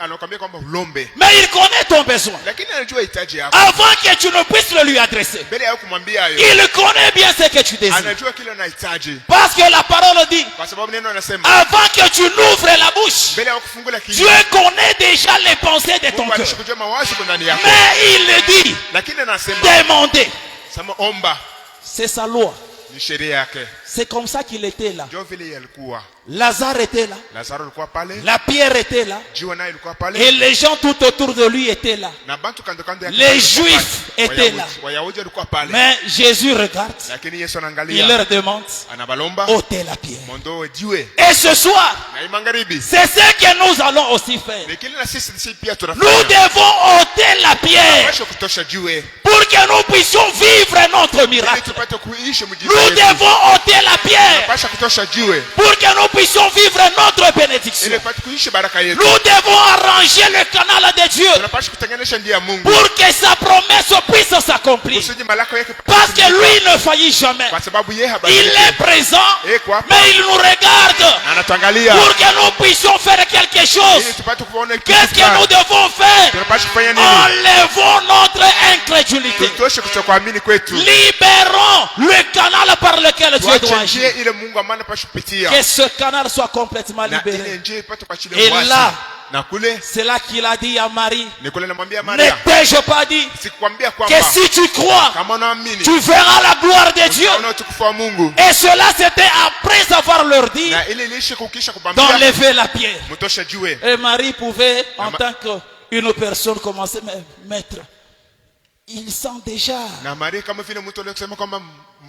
anakuambia kwamba ulombe, Mais il connaît ton besoin. lakini anajua hitaji yako. Avant que tu ne puisses le lui adresser, Mbele yako kumwambia hayo, il connaît bien ce que tu désires. anajua kile unahitaji, Parce que la parole dit, kwa sababu neno anasema avant que tu n'ouvres la bouche, mbele yako kufungula kinywa, Dieu connaît déjà les pensées de ton Mungu cœur. alishakujua mawazo kwa ndani yako, Mais il le dit, lakini anasema demandez. sema omba, C'est sa loi. ni sheria yake. C'est comme ça qu'il était là. Ndio vile alikuwa. Lazare était là. Lazaro alikuwa pale, La pierre était là. jiwe naye alikuwa pale, Et les gens tout autour de lui étaient là. na bantu kando kando yake Les walikuwa pale. Juifs étaient là. Wayahudi walikuwa pale, Mais Jésus regarde. lakini Yesu Il anaangalia, leur demande, anabalomba ôtez la pierre. mondoe jiwe, Et ce soir, na hii magharibi c'est ce que nous allons aussi faire. lakini na sisi pia Nous tunafanya devons ôter la pierre pasha kutosha jiwe pour que nous puissions vivre notre ili miracle. tupate kuishi mjiza Nous yetu. devons ôter la pierre Pasha kutosha jiwe pour que nous puissions vivre notre ili bénédiction. tupate kuishi baraka yetu. Nous devons arranger le canal de Dieu Tunapasha kutenganisha njia ya Mungu pour que sa promesse puisse s'accomplir. kusudi malako yake Parce que lui ne faillit jamais. kwa sababu yeye Il habadiliki. est présent, Eko hapa mais il nous regarde anatuangalia pour que nous puissions faire quelque chose. ili tupate kuona kitu Qu'est-ce que nous fulani. devons faire? Tunapasha kufanya nini? Enlevons notre incrédulité. Tutoshe kutokuamini kwetu. Libérons le canal par lequel Dieu doit Tuache agir. njia ile Mungu amana pasha kupitia. Que ce canal soit complètement Na ile libéré. njia ipate kuachilia Et uasi. là, Na kule c'est là qu'il a dit à Marie, ni kule namwambia Maria, n'ai-je pas dit sikwambia que kwamba si tu crois, kama unaamini tu verras la gloire de Dieu. utaona utukufu wa Mungu. Et cela c'était après avoir leur dit Na ile ilishe kukisha kubambia d'enlever la pierre. mtosha jiwe. Et Marie pouvait, en Ma- tant qu'une personne, commencer, mais maître, il sent déjà. Na Maria kama vile mtu aliyosema kwamba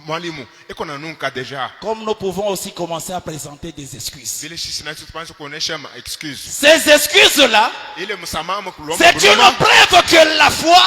mwalimu iko na nuka deja. Comme nous pouvons aussi commencer à présenter des excuses. Vile sisi na tupanze kuonesha excuse. Ces excuses-là, Ile msamaha mkulomba c'est une preuve que la foi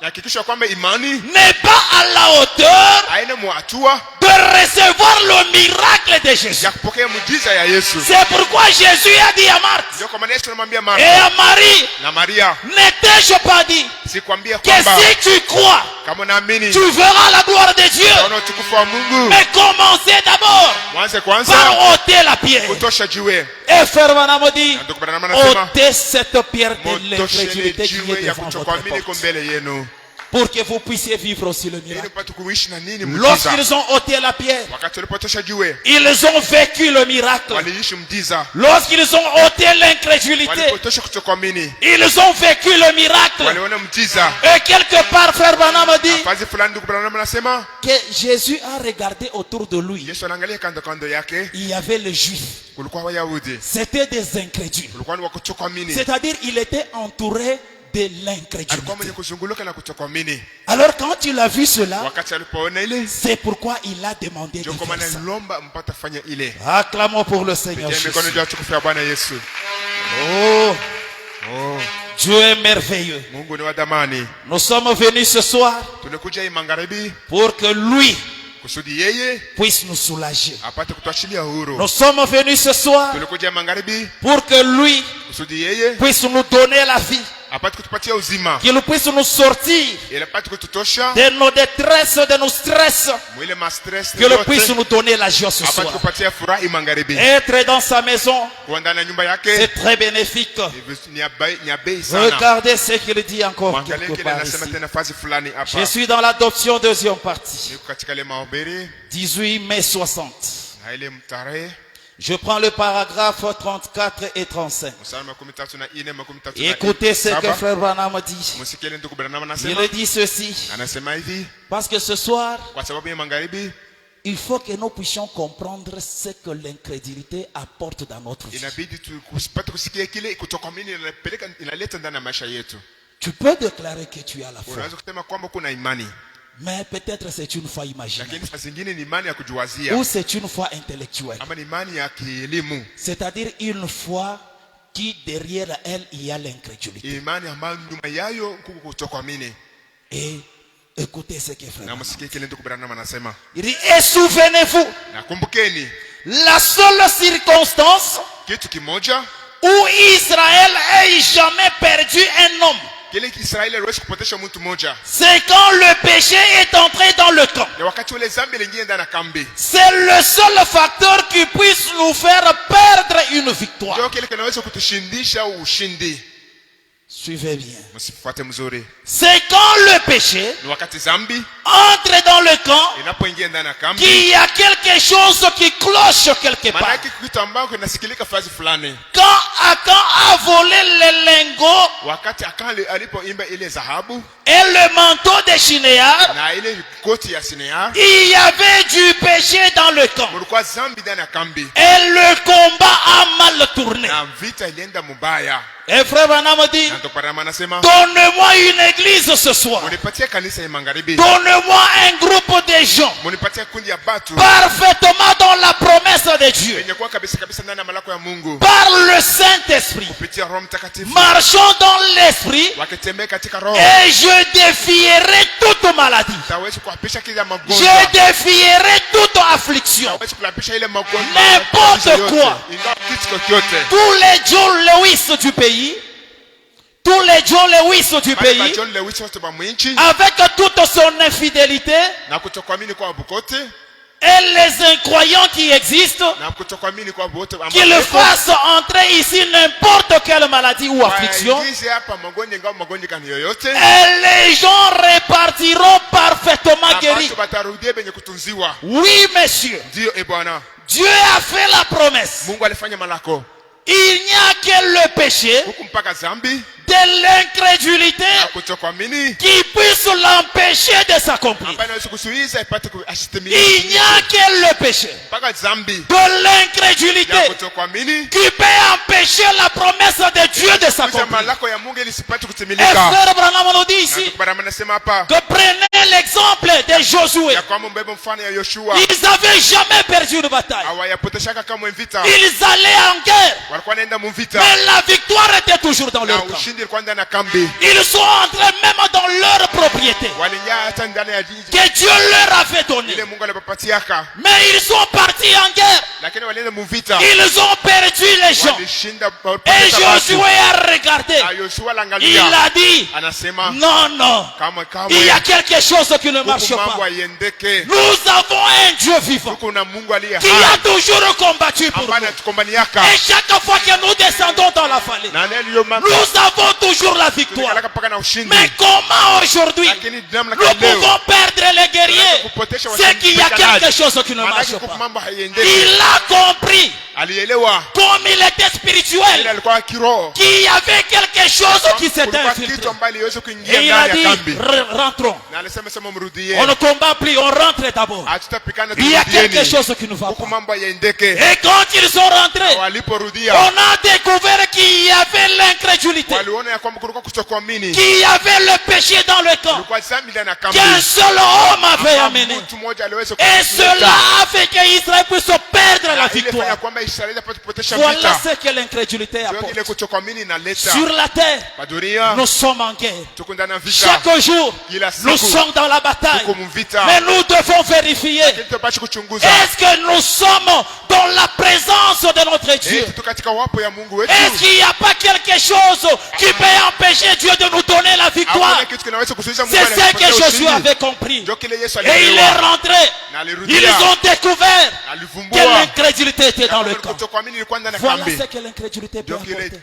hakikisha kwamba imani n'est pas à la hauteur haina muatua de recevoir le miracle de Jésus. ya kupokea muujiza ya Yesu. C'est pourquoi Jésus a dit à Marthe Ndio kwa maana Yesu anamwambia et Maria à Marie, na Maria, n'ai-je pas dit sikwambia que kwamba si tu crois, kama unaamini tu verras la gloire de Dieu. utaona utukufu wa Mungu. Mais commencez d'abord Mwanze kwanza par ôter la pierre. kutosha jiwe. Et Frère Branham dit, Na ndugu Branham anasema ôtez cette pierre de motoshele l'incrédulité qui jiwe est ya devant votre kutokuamini iko porte, mbele yenu pour que vous puissiez vivre aussi le ili miracle. mpate kuishi na nini muujiza. Lorsqu'ils ont ôté la pierre, Wakati walipotosha jiwe ils ont vécu le miracle. waliishi mdiza. Lorsqu'ils ont ôté l'incrédulité, Walipotosha kutokuamini ils ont vécu le miracle. waliona mdiza. Et quelque part, Frère Branham dit Fazi fulani ndugu Branham anasema que Jésus a regardé autour de lui. Yesu anaangalia kando kando yake, Il y avait les Juifs. kulikuwa Wayahudi, C'était des incrédules. kulikuwa ni wa kutokuamini. C'est-à-dire, il était entouré de Alikuwa l'incrédulité. mwenye kuzunguluka na kutokuamini. Alors, quand il a vu cela, Wakati alipoona ile c'est pourquoi il a demandé de ndio kwa faire maana ça. lomba mpata fanya ile. Acclamons pour le Seigneur Pigia mikono Jésus. juu ya tukufu ya Bwana Yesu. Oh, Oh, Dieu est merveilleux. Mungu ni wa damani. Nous sommes venus ce soir Tunakuja hii magharibi pour que lui kusudi yeye puisse nous soulager. apate kutuachilia huru. Nous sommes venus ce soir Tunakuja magharibi pour que lui kusudi yeye puisse nous donner la vie, apate kutupatia uzima, qu'il puisse nous sortir ili apate kututosha de nos détresses, de nos stress, mwile ma stress qu'il puisse yote, nous donner la joie ce apate soir. kupatia furaha hii magharibi. Être dans sa maison, Kuwa ndani ya nyumba c'est yake très bénéfique. ni ya bei sana. Regardez ce qu'il dit encore Mwangalie quelque kile part anasema ici. tena fazi fulani hapa. Je suis dans l'adoption deuxième partie, Niko katika ile mahubiri 18 mai 60. na ile mtarehe Je prends le paragraphe 34 et 35. mstari wa 34 na Écoutez ce que 37. Frère Branham dit. Msikie ile ndugu Branham anasema. Il dit ceci, Anasema hivi parce que ce soir, kwa sababu ya magharibi il faut que nous puissions comprendre ce que l'incrédulité apporte dans notre vie. inabidi tupate kusikia kile kutokuamini inaleta ndani ya maisha yetu. Tu peux déclarer que tu as la foi, Unaweza kusema kwamba kuna imani, mais peut-être c'est une foi imaginaire lakini saa zingine ni imani ya kujiwazia ou c'est une foi intellectuelle. ama ni imani ya kielimu, C'est-à-dire une foi qui derrière elle il y a l'incrédulité. imani ambayo nyuma yayo kuko kutokuamini. Et écoutez ce que Frère Na Branham msikie kile ndugu Branham anasema. il dit, et souvenez-vous, Na kumbukeni la seule circonstance kitu kimoja où Israël ait jamais perdu un homme, kile Israeli aliweza kupotesha mtu mmoja c'est quand le péché est entré dans le camp. ya wakati ule C'est le seul facteur qui puisse nous faire perdre une victoire. Suivez bien. C'est quand le péché entre dans le camp qu'il y a quelque chose qui cloche quelque part. Quand Akan a volé les lingots et le manteau de Shinéar, il y avait du péché dans le camp. Et le combat a mal tourné. Et frère Branham dit, donne-moi une église ce soir. Donne-moi un groupe de gens parfaitement dans la promesse de Dieu. Par le Saint-Esprit. Marchons dans l'esprit et je défierai toute maladie. Je défierai toute affliction. N'importe quoi. Tous les John Lewis du pays. Tous les John Lewis du pays, avec toute son infidélité et les incroyants qui existent, qu'ils fassent entrer ici n'importe quelle maladie ou affliction, et les gens repartiront parfaitement guéris. Oui, monsieur. Dieu a fait la promesse. Il n'y a que le péché de l'incrédulité qui puisse l'empêcher de s'accomplir. Il n'y a que le péché de l'incrédulité qui peut empêcher la promesse de Dieu de s'accomplir. Et frère Branham nous dit ici que prenez l'exemple de Josué. Ils n'avaient jamais perdu une bataille. Ils allaient en guerre. Mais la victoire était toujours dans leur camp. Ils sont entrés même dans leur propriété que Dieu leur avait donnée. Mais ils sont partis en guerre. Ils ont perdu les gens. Et Josué a regardé. Il a dit, non, non, il y a quelque chose qui ne marche pas. Nous avons un Dieu vivant qui a toujours combattu pour nous. Et chaque fois que nous descendons dans la vallée, nous avons toujours la victoire. Mais comment aujourd'hui nous pouvons perdre les guerriers? C'est qu'il y a quelque chose qui ne marche pas. Il a compris, comme il était spirituel, qu'il y avait quelque chose qui s'était infiltré. Et il a dit, rentrons. On ne combat plus, on rentre d'abord. Il y a quelque chose qui ne va pas. Et quand ils sont rentrés, on a découvert qu'il y avait l'incrédulité, qu'il y avait le péché dans le camp, qu'un seul homme avait amené. Et cela a fait qu'Israël puisse perdre la victoire. Voilà ce que l'incrédulité apporte. Sur la terre, nous sommes en guerre. Chaque jour, nous sommes dans la bataille. Mais nous devons vérifier, est-ce que nous sommes dans la présence de notre Dieu? Est-ce qu'il n'y a pas quelque chose qui peut empêcher Dieu de nous donner la victoire? C'est ce que Josué avait compris. Et il est rentré. Ils ont découvert que l'incrédulité était dans le camp. Voilà ce que l'incrédulité peut apporter.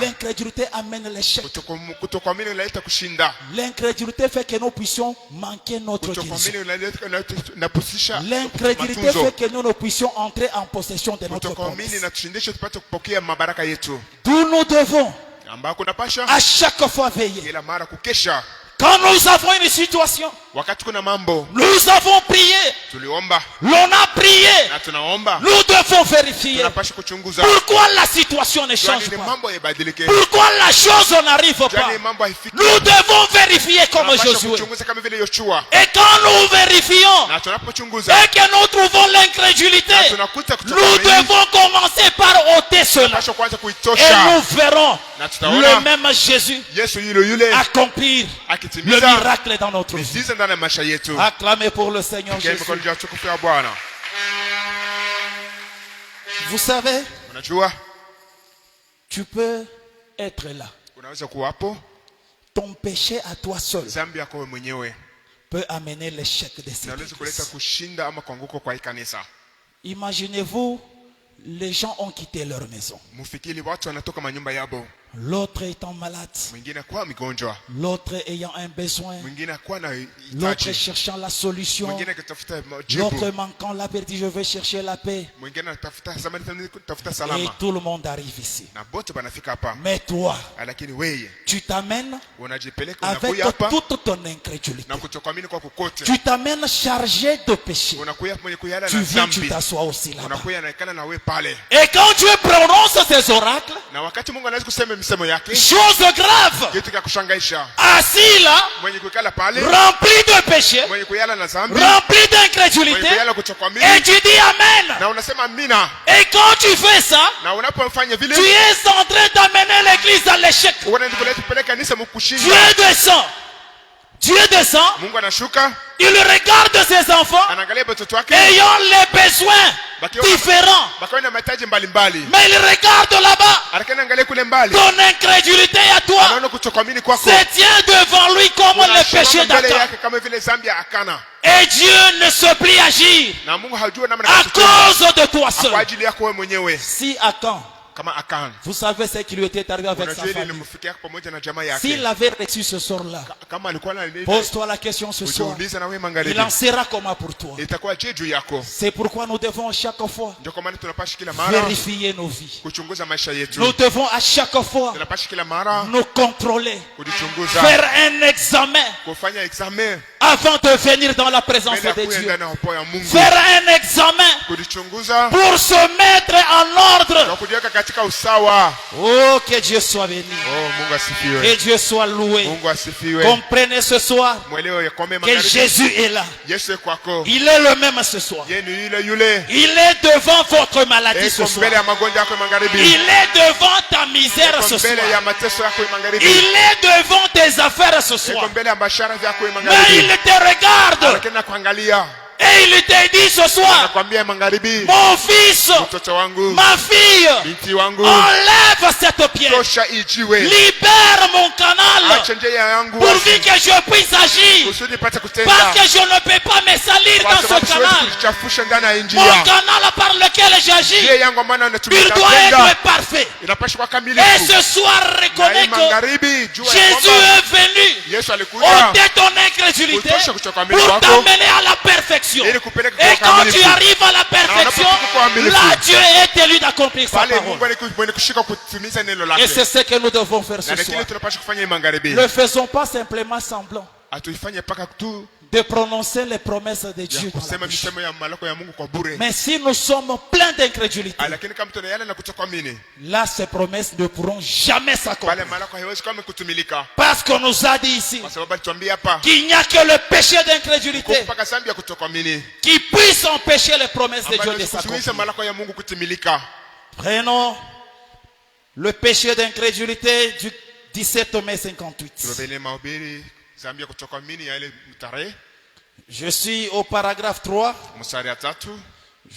L'incrédulité amène l'échec. L'incrédulité fait que nous puissions manquer notre guérison. L'incrédulité fait que nous ne puissions entrer en possession de notre promesse. D'où nous devons à chaque fois veiller. Quand nous avons une situation, nous avons prié, l'on a prié, nous devons vérifier pourquoi la situation ne change pas, pourquoi la chose n'arrive pas. Nous devons vérifier comme Josué. Et quand nous vérifions et que nous trouvons l'incrédulité, nous devons commencer par ôter cela. Et nous verrons le même Jésus accomplir le miracle dans notre vie. Acclamez pour le Seigneur Jésus. Vous savez, tu peux être là. Ton péché à toi seul peut amener l'échec de cette inaweza kuleta église. kushinda ama kuanguka kwa hii kanisa. Imaginez-vous, les gens ont quitté leur maison. Mufikiri watu wanatoka manyumba yabo, L'autre étant malade, mwingine kwa mgonjwa, l'autre ayant un besoin, mwingine kwa na l'autre hitaji, cherchant la solution, mwingine kutafuta l'autre jibu, manquant la paix, dit je vais chercher la paix. mwingine anatafuta zamani tafuta Et salama, tout le monde arrive ici. na bote banafika hapa. Mais toi, Lakini wewe tu t'amènes unajipeleka, avec unakuja hapa toute ton incrédulité. na kutokuamini kwa kukote, Tu t'amènes chargé de péché. unakuja mwenye kuyala Tu na viens, tu dhambi, t'assois aussi là-bas. unakuja naikana na wewe pale. Et quand Dieu prononce ces oracles, Na wakati Mungu anaweza kusema misemo yake, chose grave, kitu cha kushangaisha, assis là, mwenye kukala pale, rempli de péché, mwenye kuyala na dhambi, rempli mwenye d'incrédulité, kuyala kutokuamini, et tu dis Amen. na unasema amina, Et quand tu fais ça, na unapofanya vile tu es en train d'amener l'église à l'échec. unaenda kupeleka kanisa mkushinda. Dieu descend. Dieu descend, Mungu anashuka, il regarde ses enfants anaangalia watoto wake ayant les besoins différents. bakawa na mahitaji mbalimbali, Mais il regarde là-bas, anakana angalia kule mbali, ton incrédulité à toi anaona kutokuamini kwako se tient devant lui comme le péché unasimama mbele d'Achan. yake kama vile dhambi ya Akana, Et Dieu ne se plie à agir na Mungu hajua namna à ya kutenda cause de toi kwa seul. ajili yako wewe mwenyewe. Si Achan, Kama Akana, vous savez ce qui lui était arrivé avec sa unajua ile famille. ilimfikia pamoja na jamaa yake, S'il avait reçu ce sort-là, kama alikuwa na pose-toi la question ce soir. ujiulize na wewe Il magharibi, en sera comment pour toi? itakuwa je juu yako? C'est pourquoi nous devons chaque fois Ndio kwa maana tunapasha kila mara vérifier nos vies. kuchunguza maisha yetu, Nous devons à chaque fois tunapasha kila mara nous contrôler, kujichunguza, faire un examen kufanya examen avant de venir dans la présence mbele ya de kuya Dieu. ndani ya upo ya Mungu, Faire un examen kujichunguza pour se mettre en ordre. na kujiweka katika usawa. Oh, que Dieu soit béni. Oh, Mungu Que asifiwe, Dieu soit loué. Mungu asifiwe. Comprenez ce soir Mwelewe ya kwamba que magharibi Jésus est là. Yesu yuko kwako, Il est le même ce soir. yeye ni yule yule, Il est devant votre maladie ce eko soir. mbele ya magonjwa yako magharibi, Il est devant ta misère eko ce soir. mbele ya mateso yako magharibi, Il est devant tes affaires ce eko soir. mbele ya biashara yako Mais magharibi, il te regarde lakini nakuangalia, et il te dit ce soir, nakwambia magharibi, mon fils, mtoto wangu, ma fille, binti wangu, enlève cette pierre. tosha ijiwe, Libère mon canal acha njia yangu pourvu que je puisse agir. kusudi pate Parce kutenda, que je ne peux pas me salir kwa dans ce sababu siwezi canal. kujichafusha ndani ya Mon njia. canal par lequel j'agis, Njia yangu maana il natumia doit tenda, être parfait. inapaswa kuwa Et kamilifu. ce soir, Na hii reconnais que magharibi jua ya Jésus kwamba est venu Yesu alikuja ôter ton incrédulité kutosha kutoka pour mwili wako t'amener à la perfection. ili kupeleka Et kwa quand tu ukamilifu. arrives à la perfection, là Dieu est élu d'accomplir sa Pale parole. Mungu alikuwa mwenye kushika kutimiza neno Et lake. c'est ce que nous devons faire ce Na soir. kile tunapaswa kufanya hii magharibi. Ne faisons pas simplement semblant Hatuifanye paka tu de prononcer les promesses de ya Dieu dans la kusema bouche. misemo ya malako ya Mungu kwa bure. Mais si nous sommes pleins d'incrédulité, Lakini kama tunayana na kutokuamini, là ces promesses ne pourront jamais pale s'accomplir. malako haiwezi kama kutumilika. Parce qu'on nous a dit ici Kwa sababu alituambia hapa qu'il n'y a que le péché d'incrédulité kupaka dhambi ya kutokuamini qui puisse empêcher les promesses de Dieu ambayo de kuzuiza s'accomplir. malako ya Mungu kutimilika. Prenons le péché d'incrédulité du 17 mai 58. Turebelee mahubiri dhambi ya kutokuamini ya ile tarehe Je suis au paragraphe 3. mstari ya 3.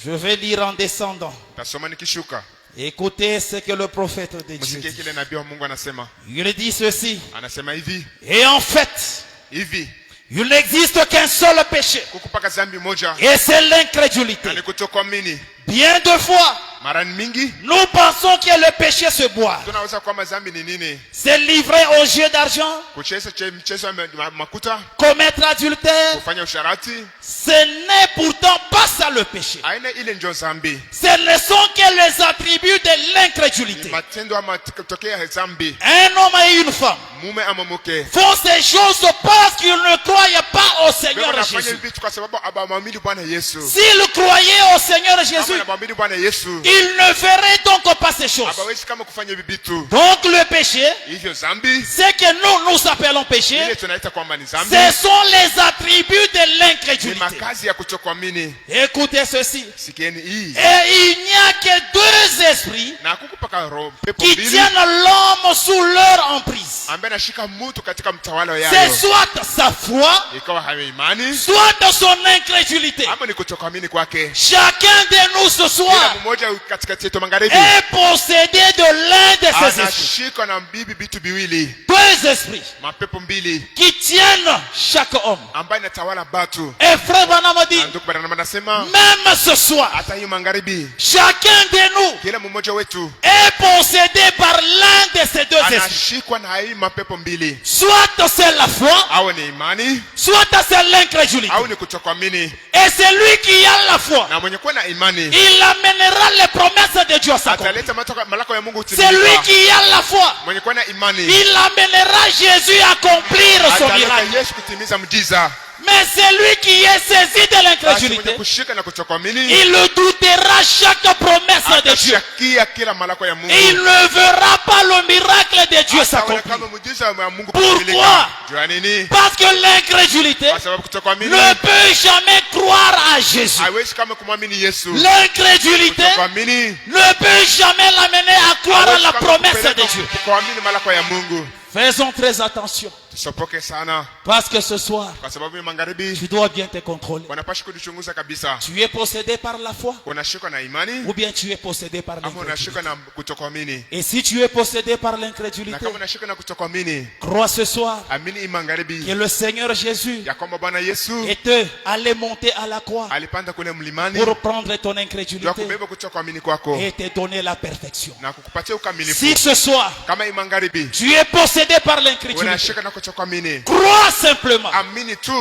Je vais lire en descendant. Tasoma nikishuka. Écoutez ce que le prophète de Dieu Msikie dit. kile nabii wa Mungu anasema. Il dit ceci. Anasema hivi, Et en fait, hivi il n'existe qu'un seul péché. kukupaka dhambi moja Et c'est l'incrédulité. na ni kutokuamini. Bien de fois, Mara mingi nous pensons que le péché se boit. tunaweza kwamba dhambi ni nini? C'est livrer au jeu d'argent, Kucheza mchezo wa makuta, commettre adultère. kufanya usharati, Ce n'est pourtant pas ça le péché. aina ile ndio dhambi. Ce ne sont que les attributs de Ni l'incrédulité. matendo ama tokea ya dhambi. Un homme et une femme Mume ama mke font ces choses parce qu'ils ne croyaient pas au Seigneur wanafanya Jésus. vitu kwa sababu abamwamini Bwana Yesu. S'ils croyaient au Seigneur Kama Jésus, anamwamini Bwana Yesu, ils ne feraient donc pas ces choses. abawezi kama kufanya hivi vitu. Donc le péché, Hivyo dhambi ce que nous appelons péché, ile tunaita kwamba ni dhambi, ce sont les attributs de ni l'incrédulité. makazi ya kutokuamini. Écoutez ceci. Sikieni hii. Et il n'y a que deux esprits Na kukupaka roho pepo qui mbili tiennent l'homme sous leur emprise. ambaye anashika mtu katika mtawala C'est yao. soit sa foi, Ikawa hayo imani soit son incrédulité. ama ni kutokuamini kwake. Chacun de nous ce Kila soir mmoja katikati yetu magharibi est possédé de l'un de ces esprits. anashika na bibi vitu viwili, Deux esprits mapepo mbili qui tiennent chaque homme. ambaye inatawala batu. Et frère Branham dit, Na ndugu Branham anasema même ce soir, hata hiyo magharibi chacun de nous kila mmoja wetu est possédé par l'un de ces deux esprits. anashikwa na hii mapepo mbili, Soit c'est la foi, au ni imani soit c'est l'incrédulité. au ni kutokuamini. Et celui qui a la foi, Na mwenye kuwa na imani il amènera les promesses de Dieu à sa conduite. ataleta malako ya Mungu Celui utimilika. qui a la foi, Mwenye kuwa na imani il amènera Jésus à accomplir son ataleta miracle. Yesu kutimiza mjiza. Mais celui qui est saisi de Basi l'incrédulité, mwenye kushika na kutokuamini il doutera chaque promesse de Dieu. atashakia kila malako ya Mungu. Il ne verra pas le miracle de Dieu Ataona s'accomplir. kama mjiza wa Mungu Pourquoi? kutimilika. Jua nini? Parce que l'incrédulité Kwa sababu kutokuamini ne peut jamais croire à Jésus. haiwezi kama kumwamini Yesu. L'incrédulité Kutokuamini ne peut jamais l'amener à croire à la promesse de Dieu. kuamini malako ya Mungu. Faisons très attention. Tusopoke sana Parce que ce soir, kwa sababu ya magharibi tu dois bien te contrôler. wanapaswa kujichunguza kabisa. Tu es possédé par la foi Unashikwa na imani ou bien tu es possédé par ama l'incrédulité. unashikwa na kutokuamini. Et si tu es possédé par Na l'incrédulité, kama unashikwa na kutokuamini, crois ce soir amini hii magharibi que le Seigneur Jésus ya kwamba Bwana Yesu était allé monter à la croix alipanda kule mlimani pour prendre ton ndio incrédulité kubeba kutokuamini kwako et te donner la perfection. na kukupatia ukamilifu. Si ce soir, Kama hii magharibi tu es possédé par l'incrédulité, unashika na kutokuamini, crois simplement amini tu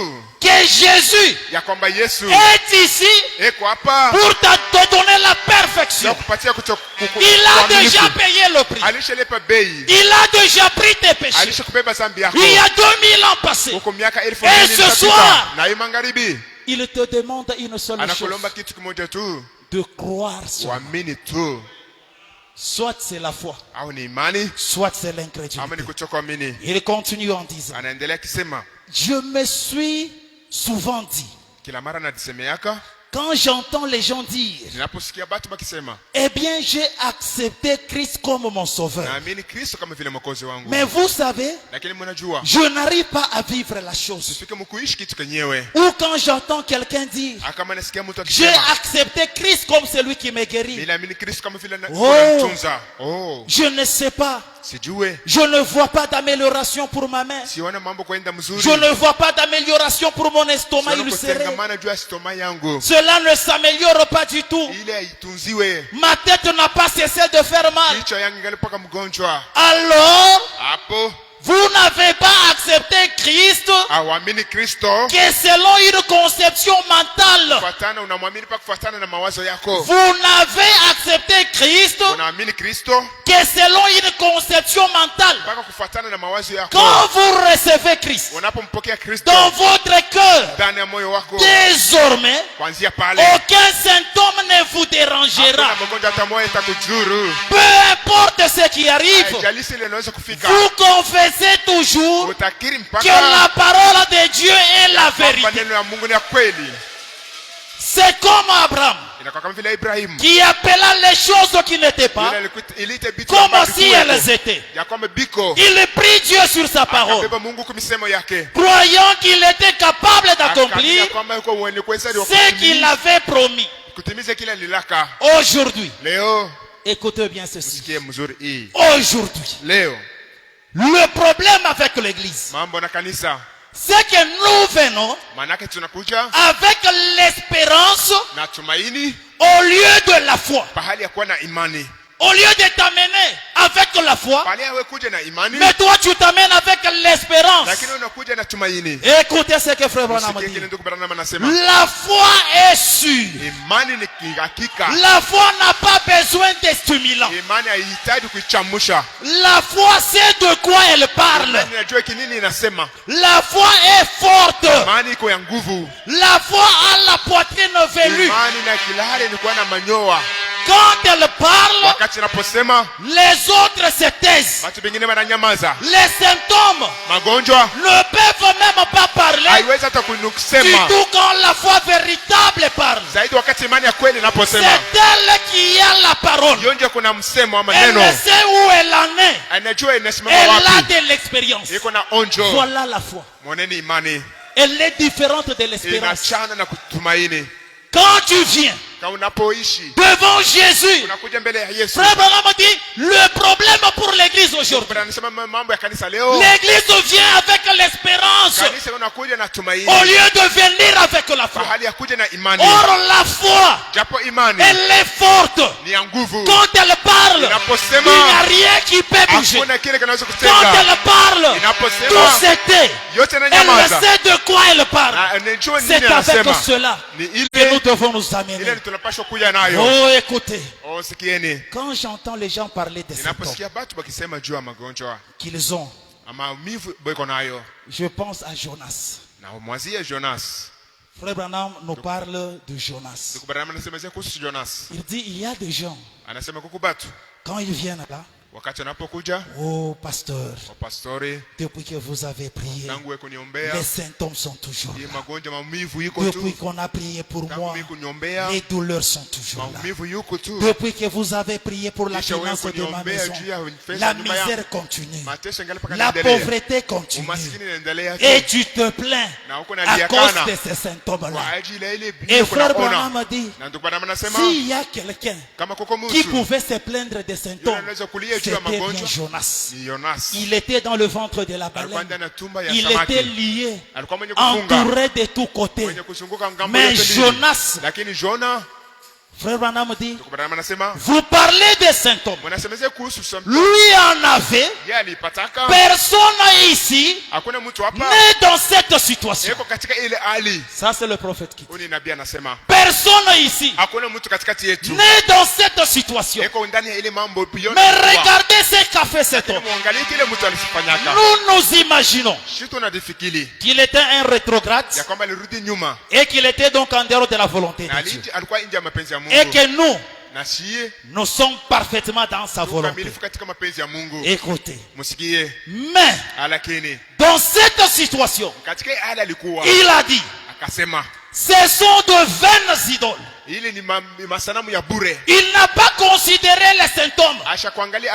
que Jésus ya kwamba Yesu est ici eko hapa pour te donner la na perfection. kupatia Il a déjà payé le prix. alishalipa bei, Il a déjà pris tes péchés. alishakubeba dhambi yako Il y a 2000 ans passés. huko miaka 1000 Et mbili ce iliyopita. soir, Na hii magharibi il te demande une seule chose, anakulomba kitu kimoja tu, de croire sur. uamini tu, Soit c'est la foi, au ni imani soit c'est ama ni l'incrédulité. kutokuamini. Il continue en disant, Anaendelea akisema, je me suis souvent dit, kila mara najisemeaka quand j'entends les gens dire, ninaposikia batu bakisema eh bien j'ai accepté Christ comme mon sauveur. naamini Kristo kama vile mwokozi wangu, Mais vous savez, lakini mnajua je n'arrive pas à vivre la chose. sifike mkuishi kitu kenyewe. Ou quand j'entends quelqu'un dire, Kama nasikia mtu j'ai akisema accepté Christ comme celui qui me guérit. niliamini Kristo kama vile Oh. anamtunza, Je ne sais pas. sijue, Je ne vois pas d'amélioration pour ma main. siona mambo kwenda mzuri, Je ne vois pas d'amélioration pour mon estomac siona ulcéré. kutengamana juu ya stoma yangu Cela ne s'améliore pas du tout. ile aitunziwe. Ma tête n'a pas cessé de faire mal. Kichwa yangu ingalipaka mgonjwa. Alors, Hapo vous n'avez pas accepté Christ awamini Kristo que selon une conception mentale. kufuatana, unamwamini pa kufuatana na mawazo yako. Vous n'avez accepté Christ Unaamini Kristo que selon une conception mentale. mpaka kufuatana na mawazo yako. Quand vous recevez Christ Unapompokea Kristo dans votre cœur, ndani ya moyo wako, désormais, kuanzia pale aucun symptôme ne vous dérangera. hakuna magonjwa hata moja itakujuru. Peu importe ce qui arrive, Haijalishi ile inaweza kufika, vous confessez toujours utakiri que mpaka la parole de Dieu est la kwamba vérité. neno ya Mungu ni ya kweli. C'est comme Abraham Inakuwa kama vile Ibrahimu qui appela les choses qui n'étaient pas iliite vitu comme ambavyo si vilikuwepo, elles étaient. ya kwamba biko Il prit Dieu sur sa parole, akabeba Mungu kwa misemo yake, croyant qu'il était capable d'accomplir akaamini kwamba yuko mwenye kuweza ce qu'il avait promis. kutimiza kile lilaka. Aujourd'hui, Leo écoutez bien ceci. sikie mzuri hii, Aujourd'hui, leo le problème avec l'église, mambo na kanisa, c'est que nous venons manake tunakuja avec l'espérance na tumaini au lieu de la foi. pahali ya kuwa na imani. Au lieu de t'amener avec la foi, Pahali ya wewe kuja na imani, mais toi tu t'amènes avec l'espérance. lakini unakuja na tumaini. Écoutez ce que frère Branham Usikie dit. kile ndugu Branham anasema, La foi est sûre. imani ni hakika. La foi n'a pas besoin de stimulants. Imani haihitaji kuichamusha. La foi sait de quoi elle parle. Imani inajua kinini inasema. La foi est forte. Imani iko ya nguvu. La foi a la poitrine velue. Imani na kilale ni kuwa na manyoa. Quand elle parle, wakati inaposema les autres se taisent. watu wengine wananyamaza. Les symptômes Magonjwa ne peuvent même pas parler. haiwezi hata Du kusema tout quand la foi véritable parle. zaidi wakati imani ya kweli inaposema. C'est elle qui a la parole. Hiyo ndio kuna msemo wa Elle maneno. sait où elle en est. Anajua inasimama Elle a wapi. de l'expérience. Iko na onjo. Voilà la foi. Mwoneni imani. Elle est différente de l'espérance. Inachana na kutumaini. Quand tu viens Kama unapoishi devant Jésus, unakuja mbele ya Yesu. Frère Branham dit, le problème pour l'église aujourd'hui. Bwana anasema mambo ya kanisa leo. L'église vient avec l'espérance Kanisa unakuja na tumaini. au lieu de venir avec la foi. Hali ya kuja na imani. Or la foi, Japo imani elle est forte. ni ya nguvu. Quand elle parle, il n'y Inaposema a rien qui peut bouger. hakuna kile kinaweza Quand kutenga. elle parle, Inaposema tout s'était. yote Elle inanyamaza. sait de quoi elle parle. Na anajua nini C'est avec anasema. cela Ni que nous ile devons nous amener. ile tunapaswa kuja nayo. Oh, écoutez, Oh, sikieni. quand j'entends les gens parler des symptômes Ninaposikia watu wakisema juu ya magonjwa qu'ils ont, ama maumivu beko nayo je pense à Jonas. na umwazie Jonas. Frère Branham nous parle de Jonas. Ndugu Branham anasema kuhusu Jonas. Il dit, il y a des gens, Anasema kuku batu quand ils viennent là, wakati wanapokuja oh pasteur, wapastori depuis que vous avez prié, tangu kuniombea les symptômes sont toujours hii là. magonjwa maumivu yuko Depuis tu. qu'on a prié pour Tangu moi, mimi kuniombea les douleurs sont toujours là. maumivu yuko tu. Depuis que vous avez prié pour la Kisha wewe finance de ma kuniombea maison, juu ya fedha la nyumba yangu. misère continue. Mateso ingali paka La inaendelea. pauvreté continue. Umasikini inaendelea Et tu. tu te plains Na huko à nalia cause kana de ces symptômes-là. kwa ajili ya ile Et bila frère kunaona. Branham dit, Na ndugu Branham anasema s'il y a quelqu'un kama kuko qui mtu pouvait se plaindre des symptômes, anaweza kulia juu ya c'était bien magonjwa Jonas. ni Jonas. Il était dans le ventre de la Alikuwa baleine. ndani ya tumba ya Il samaki. était lié, Alikuwa mwenye kufunga. entouré de tous côtés. Mwenye kuzunguka ngambo Mais yote mbili. Jonas, Lakini Jona, frère Branham dit, ndugu Branham anasema vous parlez des symptômes. wanasemezea kuhusu symptoms. Lui en avait. Yeye alipataka. Personne ici Hakuna mtu hapa n'est dans cette situation. yuko katika ile hali. Ça, c'est le prophète qui dit. Huyu ni nabii anasema Personne ici hakuna mtu katikati yetu n'est dans cette situation. yuko ndani ya ile mambo piona. Mais regardez ce qu'a fait cet homme. Muangalie kile mtu alisifanyaka. Nous nous imaginons Sisi tunafikiri qu'il était un rétrograde ya kwamba alirudi nyuma et qu'il était donc en dehors de la volonté na de Dieu. alikuwa nje ya mapenzi ya Et Mungu. que nous, Na siye nous sommes parfaitement dans sa volonté. tukamilifu katika mapenzi ya Mungu. Écoutez. Msikie. Mais, Lakini dans cette situation, katika ile hali alikuwa il a dit, akasema ce sont de vaines idoles. ile ni masanamu ya bure. Il n'a pas considéré les symptômes. Asha kuangalia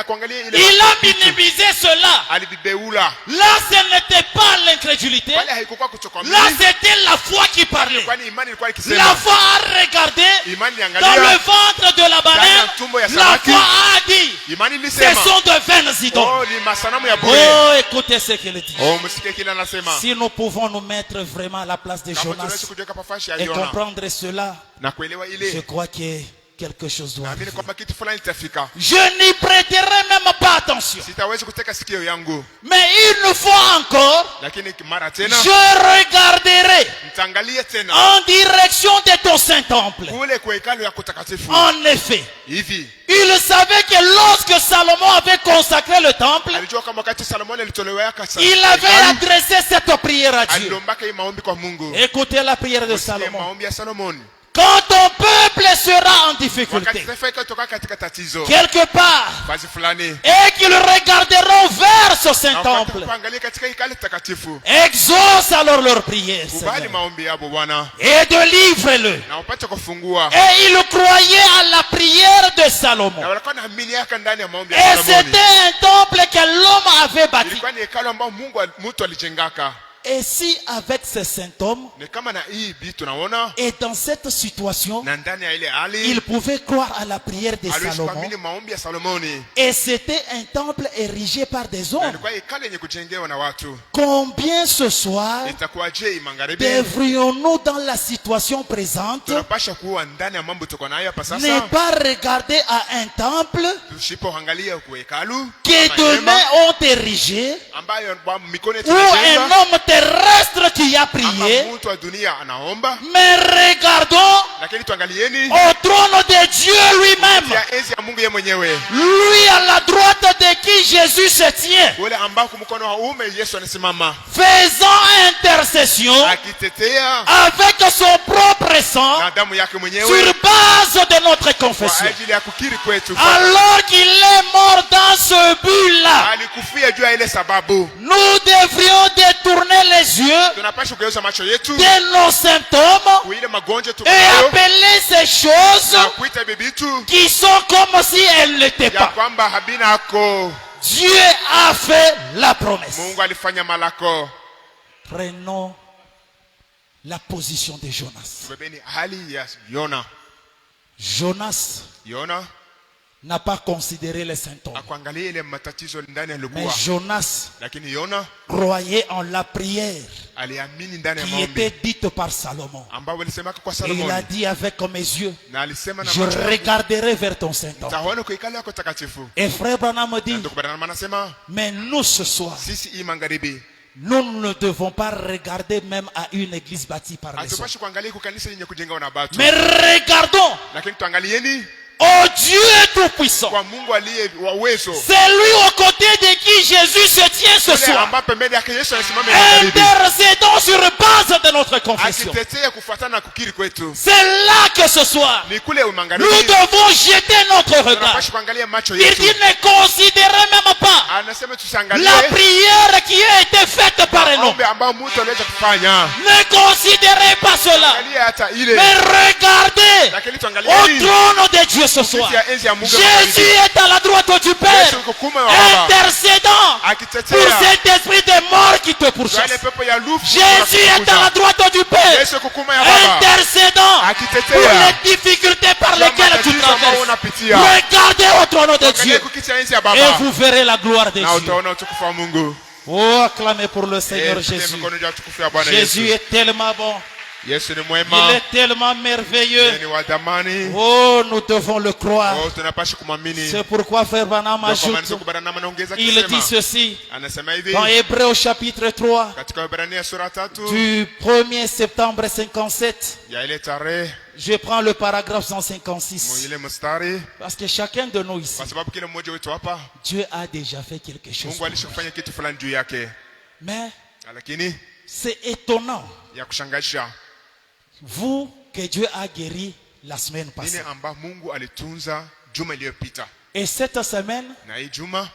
ile Il a minimisé cela. alibibeula. Là, ce n'était pas l'incrédulité. Pale haikuwa kutokuamini. Là, c'était la foi qui parlait. Kwani imani ilikuwa La ikisema. foi a regardé Imani dans le angalia. ventre de la baleine. La foi a dit, Imani ce ilisema. sont de vaines Oh, idoles. ni masanamu ya bure. Oh, écoutez ce qu'il dit. Oh, msikie kile anasema. Si nous pouvons nous mettre vraiment à la place de Kama tunaweza Jonas kujiweka pafashi ya et Yona comprendre cela, na kuelewa je ile. crois que quelque chose doit Naamini arriver. kwamba kitu fulani kitafika. Je n'y prêterai même pas attention. Sitaweza kuteka sikio yangu. Mais une fois encore, Lakini mara tena je regarderai mtaangalie tena en direction de ton Saint-Temple. kule kwa hekalu ya kutakatifu. En effet, Hivi il savait que lorsque Salomon avait consacré le temple, alijua kama wakati Salomoni alitolewa kasa. il avait adressé cette prière à Dieu. Alilombaka hii maombi kwa Mungu. Écoutez la prière de Usikie Salomon. maombi ya Salomoni. Quand ton peuple sera en difficulté, Wakati taifa itoka katika tatizo. quelque part, Basi fulani. et qu'ils regarderont vers ce Na wakati Saint-Temple, kuangalia katika hekalu takatifu. exauce alors leur prière, Kubali Seigneur, maombi yabo Bwana. et délivre-le. Na upate kufungua. Et il croyait à la prière de Na Salomon. walikuwa naamini yaka ndani ya maombi ya Et Salomoni. c'était un temple que l'homme avait bâti. Ilikuwa ni hekalu ambao mtu alijengaka. Et si avec ces symptômes, Ni kama na hii bitu tunaona et dans cette situation, na ndani ya ile hali il pouvait croire à la prière de aliweza Salomon. kuamini maombi ya Salomoni. Et c'était un temple érigé par des Na hommes. ilikuwa hekalu yenye kujengewa na watu. Combien ce soir Itakuwaje magharibi? devrions-nous dans la situation présente Tunapasha kuwa ndani ya mambo tuko nayo hapa ne sasa. pas regarder à un temple Tusipoangalia kwa hekalu que kama des hema, mains ont érigé, ambayo mikono yetu ou un inajenga, homme terrestre qui a prié, ama mtu wa dunia anaomba, mais regardons lakini tuangalieni au trône de Dieu lui-même, ya enzi ya Mungu yeye mwenyewe, lui à la droite de qui Jésus se tient, ule ambao kwa mkono wa uume Yesu anasimama faisant intercession akitetea avec son propre sang, na damu yake sur mwenyewe base de notre kwa confession. ajili ya kukiri kwetu. Alors qu'il est mort dans ce but-là, Alikufia juu ya ile sababu. nous devrions détourner les yeux Tunapaswa kugeuza macho yetu de nos symptômes kuile magonjwa et tunayo appeler ces choses na kuita bibitu qui sont comme si elles n'étaient ya pas. kwamba habina ako. Dieu a fait la promesse. Mungu alifanya malako. Prenons la position de Jonas. Tubebeni hali ya Yona. Jonas Yona n'a pas considéré les symptômes. akuangalia ile matatizo ndani ya Mais lugua, Jonas lakini Yona croyait en la prière aliamini ndani ya qui maombi était dite par Salomon. ambao walisemaka kwa Et il a Salomoni, dit avec mes yeux, na alisema na je macho yangu, regarderai vers ton Saint-Homme. taona kwa ikalo yako takatifu. Et frère Branham me dit, Ndio Branham anasema mais nous ce soir, sisi hii magharibi nous ne devons pas regarder même à une église bâtie par les hommes. hatupashi kuangalia kwa kanisa yenye kujenga na batu, Mais regardons lakini tuangalieni au Dieu Tout-Puissant. kwa Mungu aliye wa uwezo, C'est lui aux côtés de qui Jésus se tient ce yule soir. ambaye pembeni yake Yesu anasimama magharibi Intercédons sur base de notre confession. akitetea kufuatana na kukiri kwetu. C'est là que ce soir, Ni kule nous magharibi devons jeter notre regard. tunapashi kuangalia macho Il dit yetu. ne considérez même pas Anasema tusiangalie la prière qui a été faite par un homme. maombi ambayo mtu anaweza kufanya, Ne considérez pas cela. angalia hata ile, Mais regardez lakini au tuangalie trône de Dieu ce soir. kiti ya enzi ya Mungu Jésus magharibi. est à la droite du Père, Yesu yuko kuume wa Baba intercédant pour akitetea cet esprit de mort qui te kwa pourchasse. ile pepo ya lufu. Jésus est à la droite du Père, Yesu yuko kuume ya Baba intercédant pour akitetea les difficultés par lesquelles tu matatizo ambayo traverses. unapitia. Regardez au trône de Angalia Dieu kwa kiti ya enzi ya et Baba vous verrez la gloire de na Dieu. utaona utukufu wa Mungu. Oh, acclamez pour le Seigneur Tutie Jésus. mikono juu ya utukufu ya Bwana Jésus Yesu. est tellement bon. Yesu ni Il mwema, est tellement yeye merveilleux. ni wa thamani. Oh, nous devons le croire. Oh, tunapaswa kumwamini. C'est pourquoi Frère Branham Ndio kwa maana ajoute, Branham anaongeza il dit akisema, ceci anasema hivi dans Hébreux au chapitre 3 katika Waebrania sura 3 du 1er septembre 57. ya ile tarehe Je prends le paragraphe 156 ile mstari, parce que chacun de nous ici, kwa sababu kila mmoja wetu hapa Dieu a déjà fait quelque chose. Mungu alishafanya kitu fulani juu yake, Mais lakini c'est étonnant, ya kushangaisha vous, que Dieu a guéri la semaine nini passée. amba Mungu alitunza juma iliyopita, Et cette semaine, na hii juma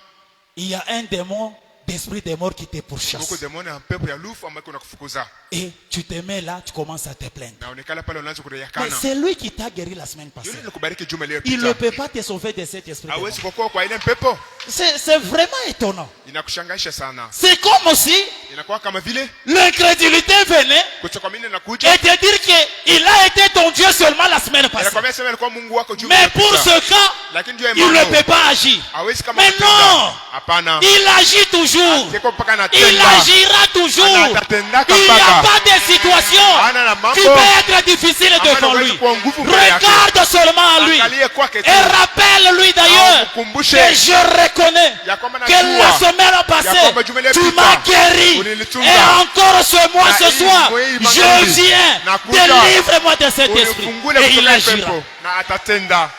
il y a un démon d'esprit de mort qui te huko pourchasse. demoni ya pepo ya lufu ambayo kuna kufukuza, Et tu te mets là, tu commences à te plaindre. na onekala pale unaanza Mais kureyakana. c'est lui qui t'a guéri la semaine passée. Yule nikubariki juma Il ne iliyopita peut pas te sauver de cet esprit de mort. hawezi kuokoa kwa ile pepo. C'est vraiment étonnant. Inakushangaisha sana, C'est comme si inakuwa kama vile l'incrédulité venait kutokuamini nakuja, et te dire qu'il a été ton Dieu seulement la semaine passée. inakwambia sema alikuwa Mungu wako juma Mais pour iliyopita, ce cas, lakini juu ya il ne mambo peut pas agir. hawezi kama Mais kutenda. non, Hapana, il agit toujours. Yeko mpaka Il anatenda. agira toujours. Anatatendaka Il n'y a mpaka. pas de situation Hana na mambo qui peut être difficile ambayo devant hawezi lui. kuwa nguvu mbele yake. Regarde seulement à lui. Angalie kwake tu. Et rappelle-lui d'ailleurs Umkumbushe que je reconnais ya kwamba que la najua semaine ya passée, kwamba juma tu iliyopita m'as guéri. ulinitunza. Et encore ce mois, Na ce hii soir, mwezi je magharibi, viens. nakuja. Délivre-moi de cet esprit. unifungule Et il kutoka agira. pepo na atatenda.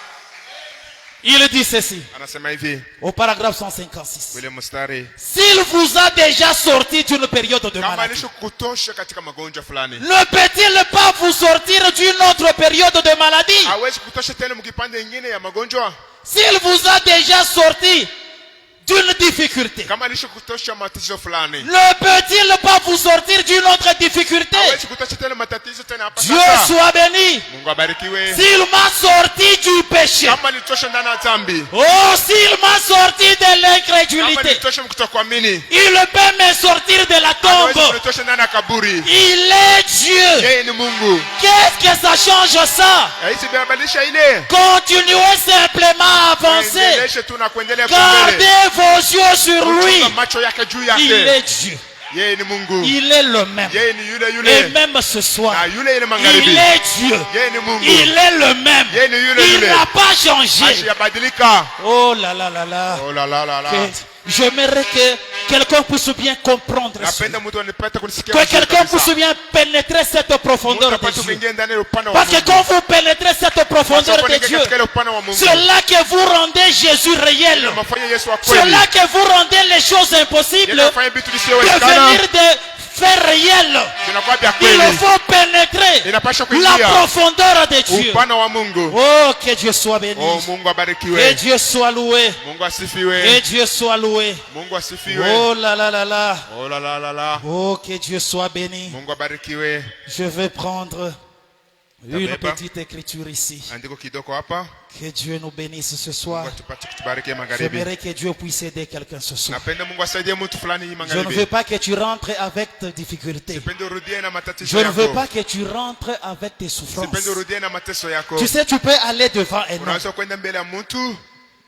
Il dit ceci Anasema hivi au paragraphe 156. ule mstari, S'il vous a déjà sorti d'une période de kama maladie, alishakutosha katika magonjwa fulani, ne peut-il pas vous sortir d'une autre période de maladie? hawezi kutosha tena mkipande ingine ya magonjwa? S'il vous a déjà sorti d'une difficulté, Kama alishakutosha matatizo fulani, ne peut-il pas vous sortir d'une autre difficulté? hawezi kutosha tena matatizo tena hapa Dieu sasa. soit béni. Mungu abarikiwe. S'il m'a sorti du péché, Kama nitosha ndani ya dhambi, oh, s'il m'a sorti de kama l'incrédulité, nitosha kutokuamini, il peut me sortir de la hawezi tombe. kunitosha ndani ya kaburi. Il est Dieu. Yeye ni Mungu. Qu'est-ce que ça change ça? Haisi binabadilisha ile. Continuez simplement à avancer. Endeleshe tu na kuendelea mbele. Gardez vos yeux sur lui. Uchunga macho yake juu Il yake. est Dieu. Yeye ni Mungu. Il est le même. Yeye ni yule Et yule. même ce soir, Na yule yule il magharibi. est Dieu. Yeye ni Mungu. Il est le même. Yeye ni yule Il yule. n'a pas changé. Hajabadilika. Oh là là là là. Oh la la la la. J'aimerais que quelqu'un puisse bien comprendre cela. Napenda mtu anipate kunisikia. Que vizuri quelqu'un kabisa. puisse bien pénétrer cette Mtu profondeur de apate Dieu. kuingia ndani ya upana wa Parce que Mungu. quand vous pénétrez cette profondeur de Unapoingia Dieu, katika ile upana wa Mungu, c'est là que vous rendez Jésus réel. unamfanya Yesu wa C'est kweli. là que vous rendez les choses impossibles Yeye anafanya vitu visiyowezekana. devenir des fait réel. vinakuwa vya Il kweli. faut pénétrer Inapaswa la kuingia profondeur de Dieu. upana wa Mungu. Oh, que Dieu soit béni. Oh, Mungu Que abarikiwe. Dieu soit loué. Mungu Que asifiwe. Dieu soit loué. Mungu asifiwe. Oh là là là là. Oh la la la la. Oh, que Dieu soit béni. Mungu abarikiwe. Je vais prendre une Tabeba. petite écriture ici. Andiko kidogo hapa. Que Dieu nous bénisse ce soir. Mungu atupate kutubariki magharibi. J'aimerais que Dieu puisse aider quelqu'un ce soir. Napenda Mungu asaidie mtu fulani hii Je ne magharibi. veux pas que tu rentres avec tes difficultés. Sipende urudie na matatizo Je ne veux yako. pas que tu rentres avec tes souffrances. Sipende urudie na mateso yako. Tu sais, tu peux aller devant un homme. Unaweza kwenda mbele ya mtu.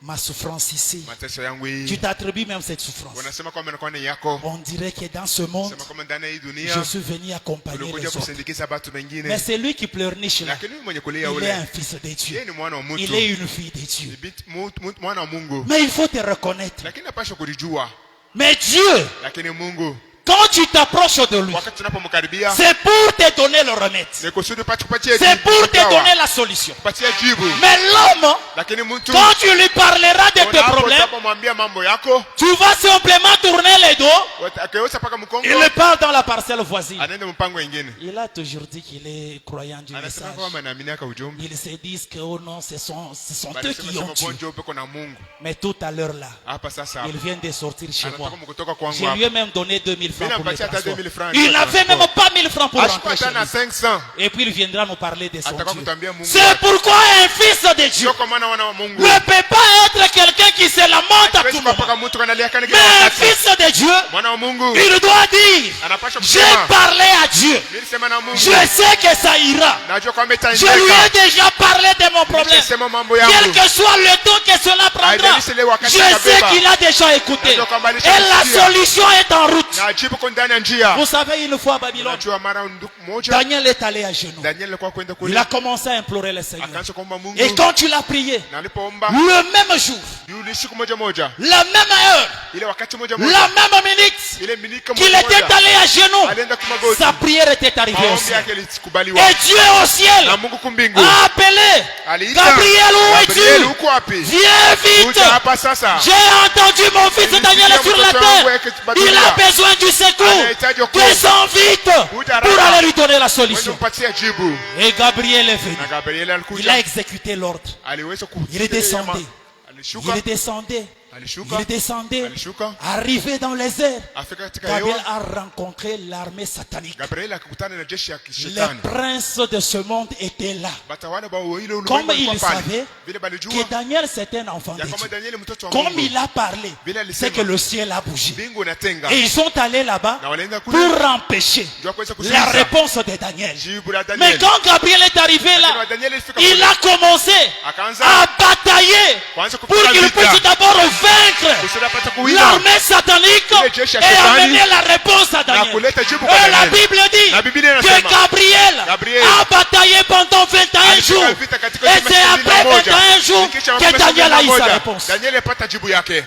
Ma souffrance ici. Mateso yangu hii. Tu t'attribues même cette souffrance. Unasema kwamba inakuwa ni yako. On dirait que dans ce monde, Sema kwamba ndani ya hii dunia je suis venu accompagner ulikuja les autres. kusindikiza watu wengine. Mais c'est lui qui pleurniche là. Lakini mwenye kulia Il est ule. un fils de Dieu. Yeye ni mwana wa mtu. Il est une fille de Dieu. Ni mwana wa Mungu. Mais il faut te reconnaître. Lakini napaswa kulijua. Mais Dieu, Lakini Mungu quand tu t'approches de lui, wakati tunapomkaribia c'est pour te donner le remède. ni kusudi upate kupatia C'est pour te dawa. donner la solution. Kupatia jibu. Mais l'homme, Lakini mtu quand tu lui parleras de tes problèmes, unapomwambia mambo yako tu vas simplement tourner les dos. akaweza paka mkongo Il part dans la parcelle voisine. anaenda mpango wengine. Il a toujours dit qu'il est croyant du Anasema message. kwamba anaaminiaka ujumbe. Ils se disent que oh non, ce sont Bali eux sema qui ont sema tué. bonjo upeko na Mungu. Mais tout à l'heure là, Hapa sasa il vient de sortir chez moi. anatoka mkutoka kwangu Je lui ai hapa. même donné 2000 francs pour le Minampatia hata transport. 2000 francs. Il n'avait même pas 1000 francs pour rentrer Ashipata chez na lui. 500. Et puis il viendra nous parler de son Ataka Dieu. kutambia Mungu. C'est pourquoi un fils de Dieu Sio kwa maana wana wa Mungu. ne peut pas être quelqu'un qui se lamente à tout Hatuwezi moment. kupaka mtu kanalia kani Mais kila un wakati. fils de Dieu, Mwana wa Mungu il doit dire, anapaswa j'ai kusema parlé à Dieu. mimi sema na Mungu. Je sais que ça ira. Najua kwamba Je lui ai itaendeka. déjà parlé de mon problème. Sema mambo Quel yangu. que soit le temps que cela prendra, Haijalishi leo wakati je sais atabeba. qu'il a déjà écouté. Najua kwamba Et la alishasikia. solution est en route. Na jibu kwa ndani ya njia. Vous savez, une fois à Babylone, Najua mara moja Daniel est allé à genoux. Daniel alikuwa kwenda Il kule. a commencé à implorer le Seigneur. Akaanza kuomba Mungu. Et quand tu l'as prié, Na alipoomba le même jour, yule siku moja moja. la même heure, Ile wakati moja la moja. même minute Ile minika qu'il moja était moja. allé à genoux, Alienda kumagoti. sa prière était arrivée au Maombi ciel. yake ilikubaliwa. Et Dieu au ciel Na Mungu kumbingu. a appelé Aliita. Gabriel, où Gabriel, es-tu? uko wapi? Viens vite. Kuja hapa sasa. J'ai entendu mon fils Daniel est sur la terre. Il a besoin du secours. Descends vite pour aller lui donner la Wewe solution. umpatie jibu. Et Gabriel est venu. Na Gabriel Il a alikuja. exécuté l'ordre. Aliweza Il est descendu. Alishuka. Il est descendu. Alishuka. Il est descendu. Alishuka. Arrivé dans les airs, Afika katika Gabriel hewa. a rencontré l'armée satanique. Gabriel akakutana na jeshi ya Les kishetani. princes de ce monde étaient là. Batawala ba ile ulimwengu Comme walikuwa ils pale. savaient Vile balijua que Daniel c'était un enfant de ya kwamba Dieu. Daniel mtoto wa Comme Mungu. il a parlé, Vile c'est alisema que le ciel a bougé. mbingu inatenga. Et ils sont allés là-bas Na walienda kule. pour empêcher Ndio kuweza la kuzuia réponse de Daniel. jibu la Mais Daniel. quand Gabriel est arrivé Lakini là, wa Daniel ilifika il kule. a commencé Akaanza à batailler kuanza pour kupiga qu'il vita. puisse d'abord vaincre Kusudi apate kuwina. l'armée satanique Ile jeshi ya et shetani. amener la réponse à Na Daniel. kuleta jibu kwa Et la Daniel. Bible dit Na Biblia que inasema Gabriel a bataillé pendant 21 alipiga jours. vita katika Et siku c'est après 21 jours Nikisha que mapema Daniel a eu sa 21. réponse. Daniel apata jibu yake.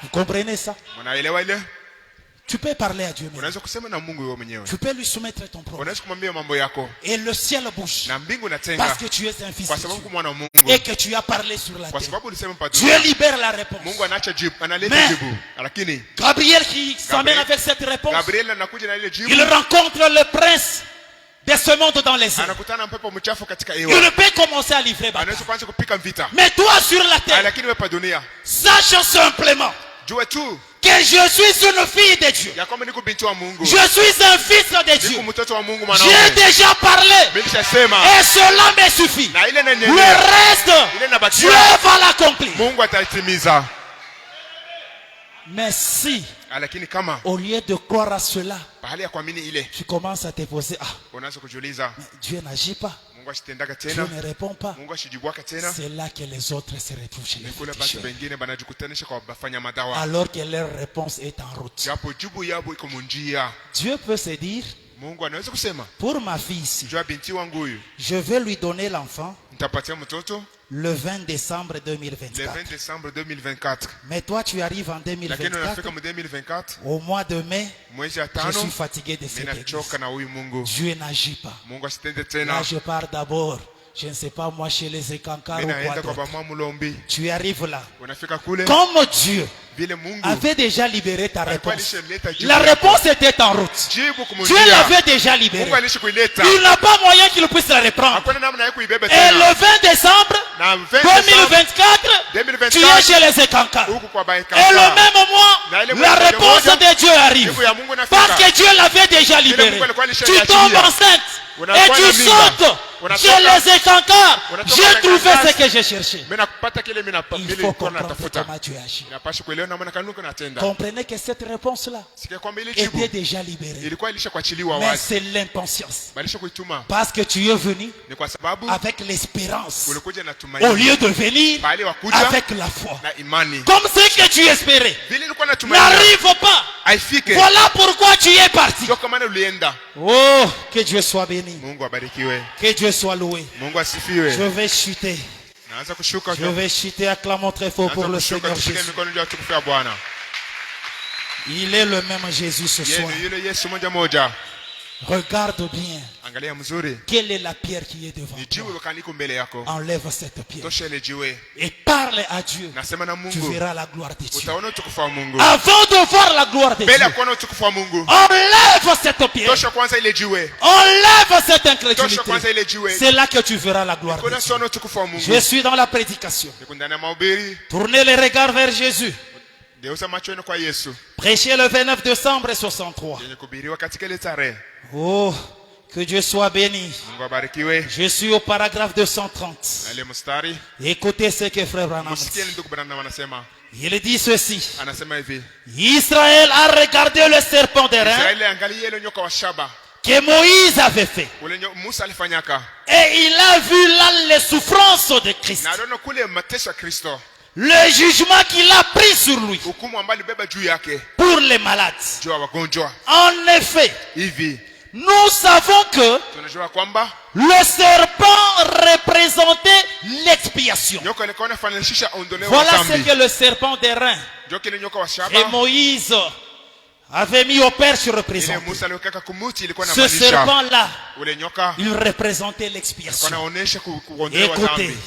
Vous comprenez ça? Unaelewa ile? Tu peux parler à Dieu maintenant. Unaweza kusema na Mungu wewe mwenyewe. Tu peux lui soumettre ton problème. Unaweza kumwambia mambo yako. Et le ciel bouge. Na mbingu inatenga. Parce que tu es un fils Kwa de sababu Dieu. mwana wa Mungu. Et que tu as parlé sur la Kwa terre. sababu ulisema pa Dieu libère la réponse. Mungu anaacha jibu, analeta Mais- jibu. Lakini Gabriel qui s'amène avec cette réponse, Gabriel anakuja na ile jibu. il rencontre le prince de ce monde dans les airs. Anakutana mpepo mchafu katika Il hewa. peut commencer à livrer bataille. Anaweza kuanza kupika vita. Mais toi sur la terre, Lakini wewe pa dunia. sache simplement Jua tu que je suis une fille de Dieu. ya kwamba niko binti wa Mungu. Je suis un fils de Dieu. Niko mtoto wa Mungu J'ai mwanaume. déjà parlé Mimi nishasema. et cela me suffit. Na ile Le inanienea. reste, Ile inabakia. Dieu va l'accomplir. Mungu ataitimiza. Mais si, Lakini kama au lieu de croire à cela, pahali ya kuamini ile tu commences à te poser, ah, unaanza kujiuliza Dieu n'agit pas, Mungu ashitendaga Dieu tena, ne répond pas. Mungu ashijibwaka tena. C'est là que les autres se retrouvent chez les Kule basi féticheurs. wengine banajikutanisha kwa bafanya madawa. Alors que leur réponse est en route. Japo jibu yabo iko munjia. Dieu peut se dire, Mungu anaweza kusema, pour ma fille ici, jua binti wangu huyu je vais lui donner l'enfant nitapatia mtoto le 20 décembre le 2024. 20 décembre 2024. Mais toi, tu arrives en Lakini 2024. unafika mu 2024 Au mois de mai, mwezi ya je suis tano, fatigué de mimi cette église. nachoka na huyu Mungu. Dieu n'agit pas. Mungu asitende Là, tena. je pars d'abord je ne sais pas moi chez les Ekankar ou Mimi quoi naenda kwa d'autre. bamwa mulombi. Tu arrives là. Unafika kule. Comme Dieu Vile Mungu avait déjà libéré ta alikuwa réponse. alishaleta jibu. La réponse était en route. Jibu Dieu kumujia. l'avait déjà libéré. Mungu alishikuileta. Il n'a pas moyen qu'il puisse la reprendre. Hakuna namna ya kuibeba Et tena. le 20 décembre Na 20 Desemba 2024, tu es chez les Ekankar. huku kwa Et Baekanga. le même mois, Na ile la mwezi réponse mmoja, de Dieu arrive. jibu ya Mungu inafika. Parce que Dieu l'avait déjà libéré. Mungu alikuwa Tu alishajiachilia. tombes enceinte. Unakuwa Et na tu mimba. sautes Unatoka- chez les Ekankar. Unatoka J'ai na trouvé kangazi. ce que j'ai cherché. Mimi nakupata kile mimi Il faut nilikuwa comprendre natafuta. comment Dieu agit. Inapaswa kuelewa namna kanuni kunatenda. Comprenez que cette réponse-là Sikia kwamba ile était jibu déjà libérée. ilikuwa ilishakuachiliwa Mais wazi. c'est l'impatience. Balisha kuituma. Parce que tu es venu Ni kwa sababu avec l'espérance. ulikuja na Au tumaini. lieu de venir Bali wakuja avec la foi. na imani. Comme ce que tu espérais Vile ilikuwa na tumaini. n'arrive pas. Haifike. Voilà pourquoi tu es parti. Ndio kama ulienda. Oh, que Dieu soit béni. Mungu abarikiwe. Que Dieu soit loué. Mungu asifiwe. Je vais chuter. Naanza kushuka. Je vais chuter. Acclamons très fort pour le Naanza kushuka Seigneur tushike Jésus. mikono juu ya utukufu wa Bwana. Il est le même Jésus ce Yeye soir. ni yule Yesu moja moja. Regarde bien. Angalia mzuri. Quelle est la pierre qui est devant Ni toi? jiwe kaniko mbele yako. Enlève cette pierre. Tosha ile jiwe. Et parle à Dieu. Nasema na Tu Mungu. verras la gloire de Dieu. Utaona utukufu wa Mungu. Avant de voir la gloire de Mbele ya Dieu, kuona utukufu wa Mungu. enlève cette pierre. Tosha kwanza ile jiwe. Enlève cette Tosha incrédulité. kwanza ile jiwe. C'est là que tu verras la gloire de Kuna Dieu. sona utukufu wa Mungu. Je suis dans la prédication. Niko ndani ya mahubiri. Tournez les regards vers Jésus. Geuza macho yenu kwa Yesu. Prêchez le 29 décembre 63. Yenye kuhubiriwa katika ile tarehe. Oh, que Dieu soit béni. Mungu abarikiwe. Je suis au paragraphe 230. Na ile mstari. Écoutez ce que frère Branham Msikie dit. ndugu Branham anasema. Il dit ceci. Anasema hivi. Israël a regardé le serpent d'airain Israeli angalia ile nyoka wa shaba. que Moïse avait fait. Ule Musa alifanyaka. Et il a vu là les souffrances de Christ. Na aliona kule mateso ya Kristo. Le jugement qu'il a pris sur lui Hukumu ambayo alibeba juu yake. pour les malades. Juu ya wagonjwa. En effet, Hivi. nous savons que Tunajua kwamba le serpent représentait l'expiation. nyoka ilikuwa inafanishisha ondoleo Voilà wa ce dhambi. que le serpent d'airain Ndio kile nyoka wa et shaba. Moïse avait mis au perche Ile représenté. Musa aliweka kumuti ilikuwa Ce inamaanisha. serpent-là, Ule nyoka il représentait l'expiation. wanaonesha kuondolewa Écoutez, dhambi.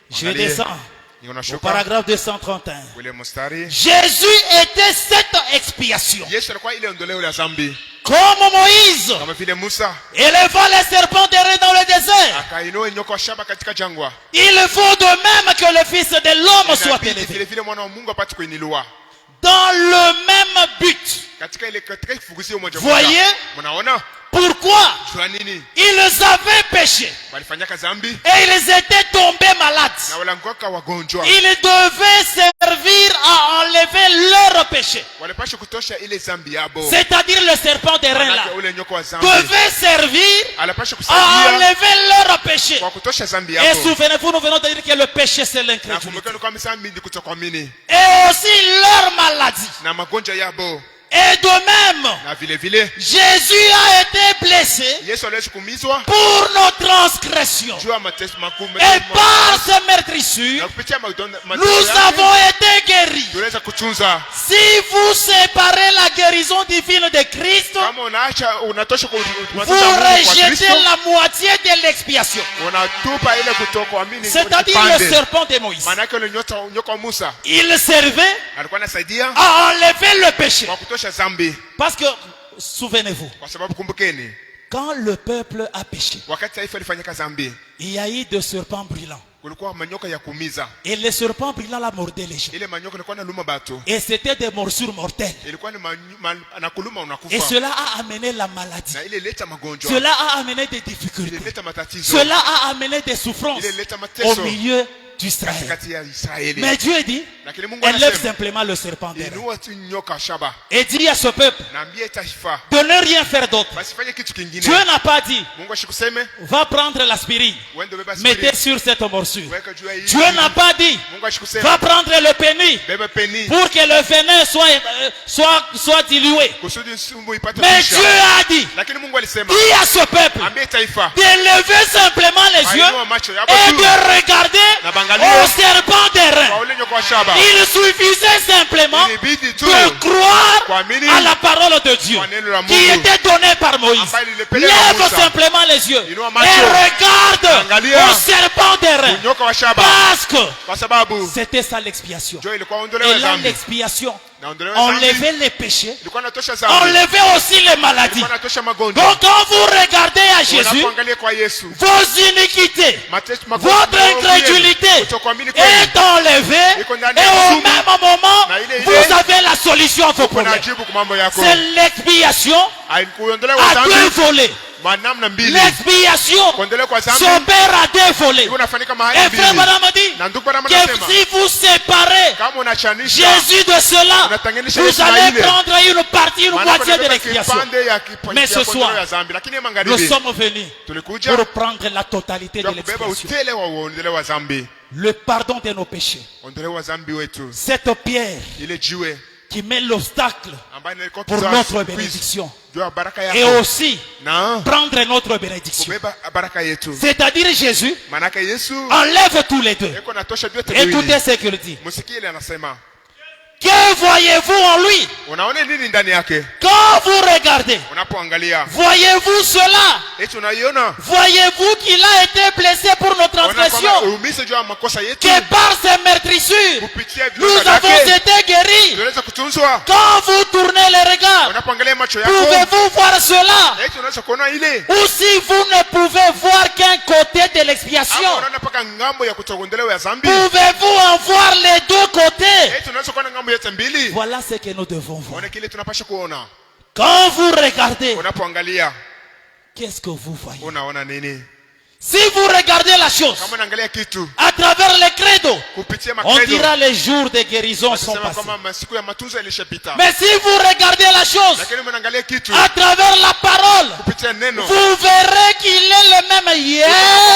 je Angalie. descends Ni au unashuka. paragraphe 231. Ule mstari. Jésus était cette expiation. Yesu alikuwa ile ondoleo la dhambi. Comme Moïse Kama vile Musa éleva les serpents d'airain dans le désert, akainua nyoka wa shaba katika jangwa. il faut de même que le Fils de l'homme soit Inabidi vile élevé. vile mwana wa Mungu apate kuinuliwa. Dans le même but. Katika kifuguzio moja Voyez? moja. Mnaona? Pourquoi? Jua nini? Ils avaient péché Walifanyaka dhambi et ils étaient tombés malades. na walangoka wagonjwa. Ils devaient servir à enlever leur péché. Walipasha kutosha ile dhambi yabo. C'est-à-dire le serpent d'airain là Manake ule nyoka wa dhambi devait servir alipasha à kusaidia enlever leur péché. kwa kutosha dhambi Et yabo. souvenez-vous, nous venons de dire que le péché c'est Na l'incrédulité. kumbuka kwa dhambi ni kutokuamini Et aussi leur maladie. na magonjwa yabo. Et de même, Na vile vile Jésus a été blessé Yesu aliweza kuumizwa pour nos transgressions. juu ya mateso makuu. Et par ses meurtrissures, Na kupitia mateso nous yake avons été guéris. tunaweza kutunza. Si vous séparez la guérison divine de Christ, Kama unatosha vous rejetez la moitié de l'expiation. unatupa ile kutokuamini. C'est-à-dire le serpent de Moïse. Manake ule nyoka wa Musa Il servait alikuwa anasaidia à enlever le péché. kwa kutosha dhambi. Parce que, souvenez-vous, Kwa sababu kumbukeni, quand le peuple a péché, wakati taifa lifanyika dhambi il y a eu des serpents brûlants. kulikuwa manyoka ya kuumiza. Et les serpents brûlants la mordaient les gens. Ile manyoka ilikuwa inaluma batu. Et c'était des morsures mortelles. Ilikuwa ni anakuluma Et unakufa. cela a amené la maladie. Na ile leta magonjwa. Cela a amené des difficultés. Ile leta matatizo. Cela a amené des souffrances Ile leta au mateso milieu d'Israël. katikati ya Israeli. Mais Dieu dit, Lakini Mungu élève anasema simplement le serpent d'airain. inua tu nyoka shaba. Et dit à ce peuple Naambie taifa de ne rien faire d'autre. basi fanye kitu kingine. Dieu n'a pas dit, Mungu ashikuseme va prendre l'aspirine, uende beba mettez spirit. sur cette morsure. Weka juu ya hii. Dieu n'a pas dit, Mungu ashikuseme va prendre le pénis beba peni pour que le venin soit dilué. kusudi sumu ipate Mais kuisha. Dieu a dit, Lakini Mungu alisema dis à ce peuple ambie taifa de lever simplement les yeux ainua macho yabo et tu de regarder na au serpent d'airain. kwa ule nyoka wa shaba. Il suffisait simplement Ilibidi tu de croire kuamini à la parole de Dieu kwa neno la qui Mungu était donnée par Moïse. ambayo lilipelekwa na Lève Musa. simplement les yeux et Inua macho. regarde Angalia. au serpent d'airain. nyoka wa shaba, Parce que kwa sababu c'était ça l'expiation. ndio ilikuwa Et ondolewa là, dhambi. l'expiation Na ondolewa dhambi enlevait les péchés, ilikuwa inatosha dhambi, enlevait aussi les maladies. ilikuwa inatosha magonjwa. Donc quand vous regardez à Jésus, Unapoangalia kwa Yesu, vos iniquités, mateso magonjwa, votre incrédulité kutokuamini kwenu est enlevée iko ndani et ya au sumu. même moment, Na ile ile, vous avez la solution à vos kuna problèmes. jibu kwa mambo yako. C'est l'expiation Kuondolewa à deux dhambi volets. namna mbili. L'expiation Kuondolewa kwa dhambi s'opère à deux volets. iko nafanyika mahali Et frère mbili. Madame a dit Na ndugu Branham que anasema si vous séparez kama unachanisha Jésus de cela, unatenganisha vous Yesu na allez ile, prendre une partie, une maana moitié de kuna l'expiation. kipande ya Mais ce kuondolewa soir, ya dhambi, lakini Nous magharibi sommes venus tulikuja pour prendre la totalité de kwa kubeba l'expiation. utele wa uondolewa dhambi, Le pardon de nos péchés. ondolewa dhambi wetu. Cette pierre Ile jiwe qui met l'obstacle ambayo ilikuwa pour kizazi notre quiz bénédiction. juu ya baraka Et yako aussi na prendre notre bénédiction. kubeba baraka yetu. C'est-à-dire Jésus Manake Yesu enlève tous les deux. eko natosha vyote Écoutez viwili. ce qu'il dit. Msikie ile anasema, Que voyez-vous en lui? unaona nini ndani yake? Quand vous regardez, Unapoangalia voyez-vous cela? eti unaiona, Voyez-vous qu'il a été blessé pour nos unaona kwamba transgressions? uumize juu ya makosa yetu, Que par ses meurtrissures, kupitia nous vidonda avons vyake été guéris. tunaweza kutunzwa. Quand vous tournez les regards, Unapoangalia macho yako pouvez-vous voir cela? eti unaweza kuona ile, Ou si vous ne pouvez voir qu'un côté de ama l'expiation, unaona paka ngambo ya kutogondolewa ya dhambi, pouvez-vous en voir les deux côtés? eti unaweza kuona ngambo yote mbili. Voilà ce que nous devons voir. Uone kile tunapasha kuona. Quand vous regardez, Unapoangalia qu'est-ce que vous voyez? unaona nini? Si vous regardez la chose Kama unaangalia kitu à travers les credos, kupitia on makredo, dira les jours de guérison sont watasema passés. kwamba masiku ya matunzo yalishapita. Mais si vous regardez la chose Lakini unaangalia kitu à travers la parole, kupitia neno, vous verrez qu'il est le même hier,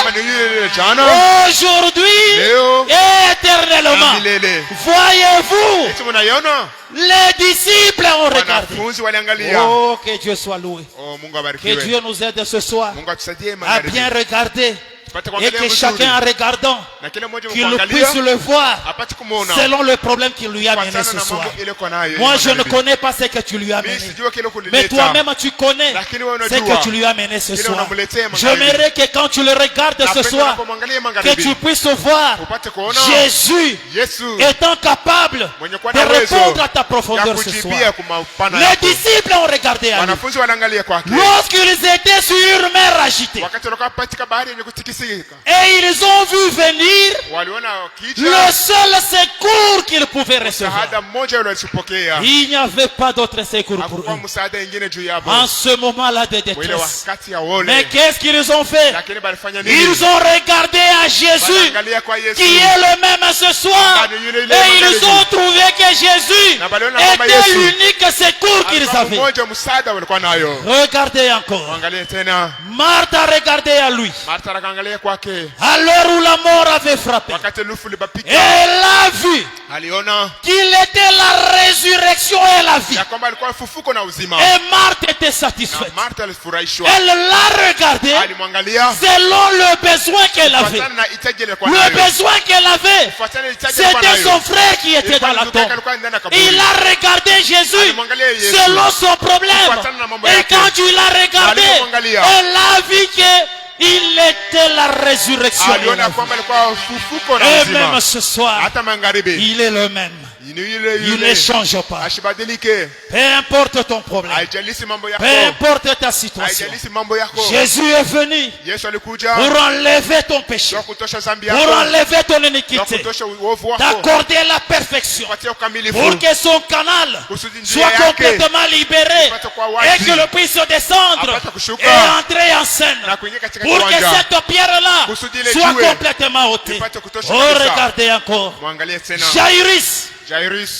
kama ni yule jana, aujourd'hui leo et na éternellement. milele. Voyez-vous, Eti mnaiona? les disciples ont regardé. Wanafunzi waliangalia. Oh, que Dieu soit loué. Oh, Mungu Que abarikiwe. Dieu nous aide ce soir Mungu atusaidie à magharibi. bien regarder Tupate et kuangalia que vizuri. chacun en regardant, Na kila mmoja qu'il kuangalia puisse le voir apate kumuona. selon le problème qu'il lui a amené Kufuatana ce na soir. mambo ile kwa nayo. Moi, je ne magharibi. connais pas ce que tu lui as Mimi amené. sijua kile Mais kulileta. toi-même, tu connais Lakini wewe ce unajua. que tu lui as amené ce Kile soir. unamletea magharibi. J'aimerais que quand tu le regardes ce Napenda soir, unapomwangalia que magharibi, tu puisses voir upate kuona Jésus Yesu étant capable mwenye kuwa de na uwezo répondre à ta ya profondeur ce soir. kujibia kwa mapana Les yako. disciples ont regardé à lui. Wanafunzi wanaangalia kwake. Lorsqu'ils étaient sur une mer agitée, Wakati walikuwa katika bahari yenye kutikisika, et ils ont vu venir waliona kicha le seul secours qu'ils pouvaient recevoir. msaada mmoja ule alisipokea. Il n'y avait pas d'autre secours pour Hakukuwa eux. msaada mwingine juu yao. En ce moment-là de Ile détresse. wakati ya Mais wole. qu'est-ce qu'ils ont fait? Lakini balifanya nini? Ils ont regardé à Jésus, Wanaangalia kwa Yesu. qui est le même ce soir. Et ils ont trouvé que Jésus était l'unique secours qu'ils Alikuwa avaient. mmoja msaada walikuwa nayo. Regardez encore. Angalia tena. Marthe a regardé à lui. Martha akaangalia kwake. À l'heure où la mort avait frappé. Wakati lufu libapika. Elle a vu Aliona qu'il était la résurrection et la vie. ya kwamba alikuwa fufuko na uzima. Et Marthe était Na satisfaite. Martha alifurahishwa. Elle l'a regardé Alimwangalia selon le besoin qu'elle avait. kufuatana na hitaji alikuwa Le nayo. besoin qu'elle avait, Kufuatana na hitaji alikuwa c'était nayo. son frère qui était dans la Ilikuwa ndugu yake tombe. alikuwa ndani ya kaburi. Il a regardé Jésus Alimwangalia Yesu. selon son problème. Kufuatana na mambo Et yake. quand tu l'as regardé, Alimwangalia. elle a vu qu'il était la résurrection. et la Aliona vie. kwamba alikuwa fufuko na Et uzima. même ce soir, Hata magharibi. il est le même. Ni yule Il ne yule. change pas. Ashibadilike. Peu importe ton problème, Haijalishi mambo yako. peu importe ta situation, Haijalishi mambo yako. Jésus est venu Yesu alikuja pour enlever ton péché, kwa kutosha dhambi pour yako. enlever ton Kwa iniquité, kutosha uovu wako. d'accorder la perfection, Kupatia ukamilifu. pour que son canal Kusudi njia soit yake complètement libéré ipate kuwa wazi. et que le puisse descendre Apate kushuka. et entrer en scène Na kuingia katika pour que kiwanja. cette pierre-là Kusudi ile soit jiwe complètement ôtée. ipate kutosha Oh, kabisa. regardez encore. Mwangalie tena. Jairus, Jairus.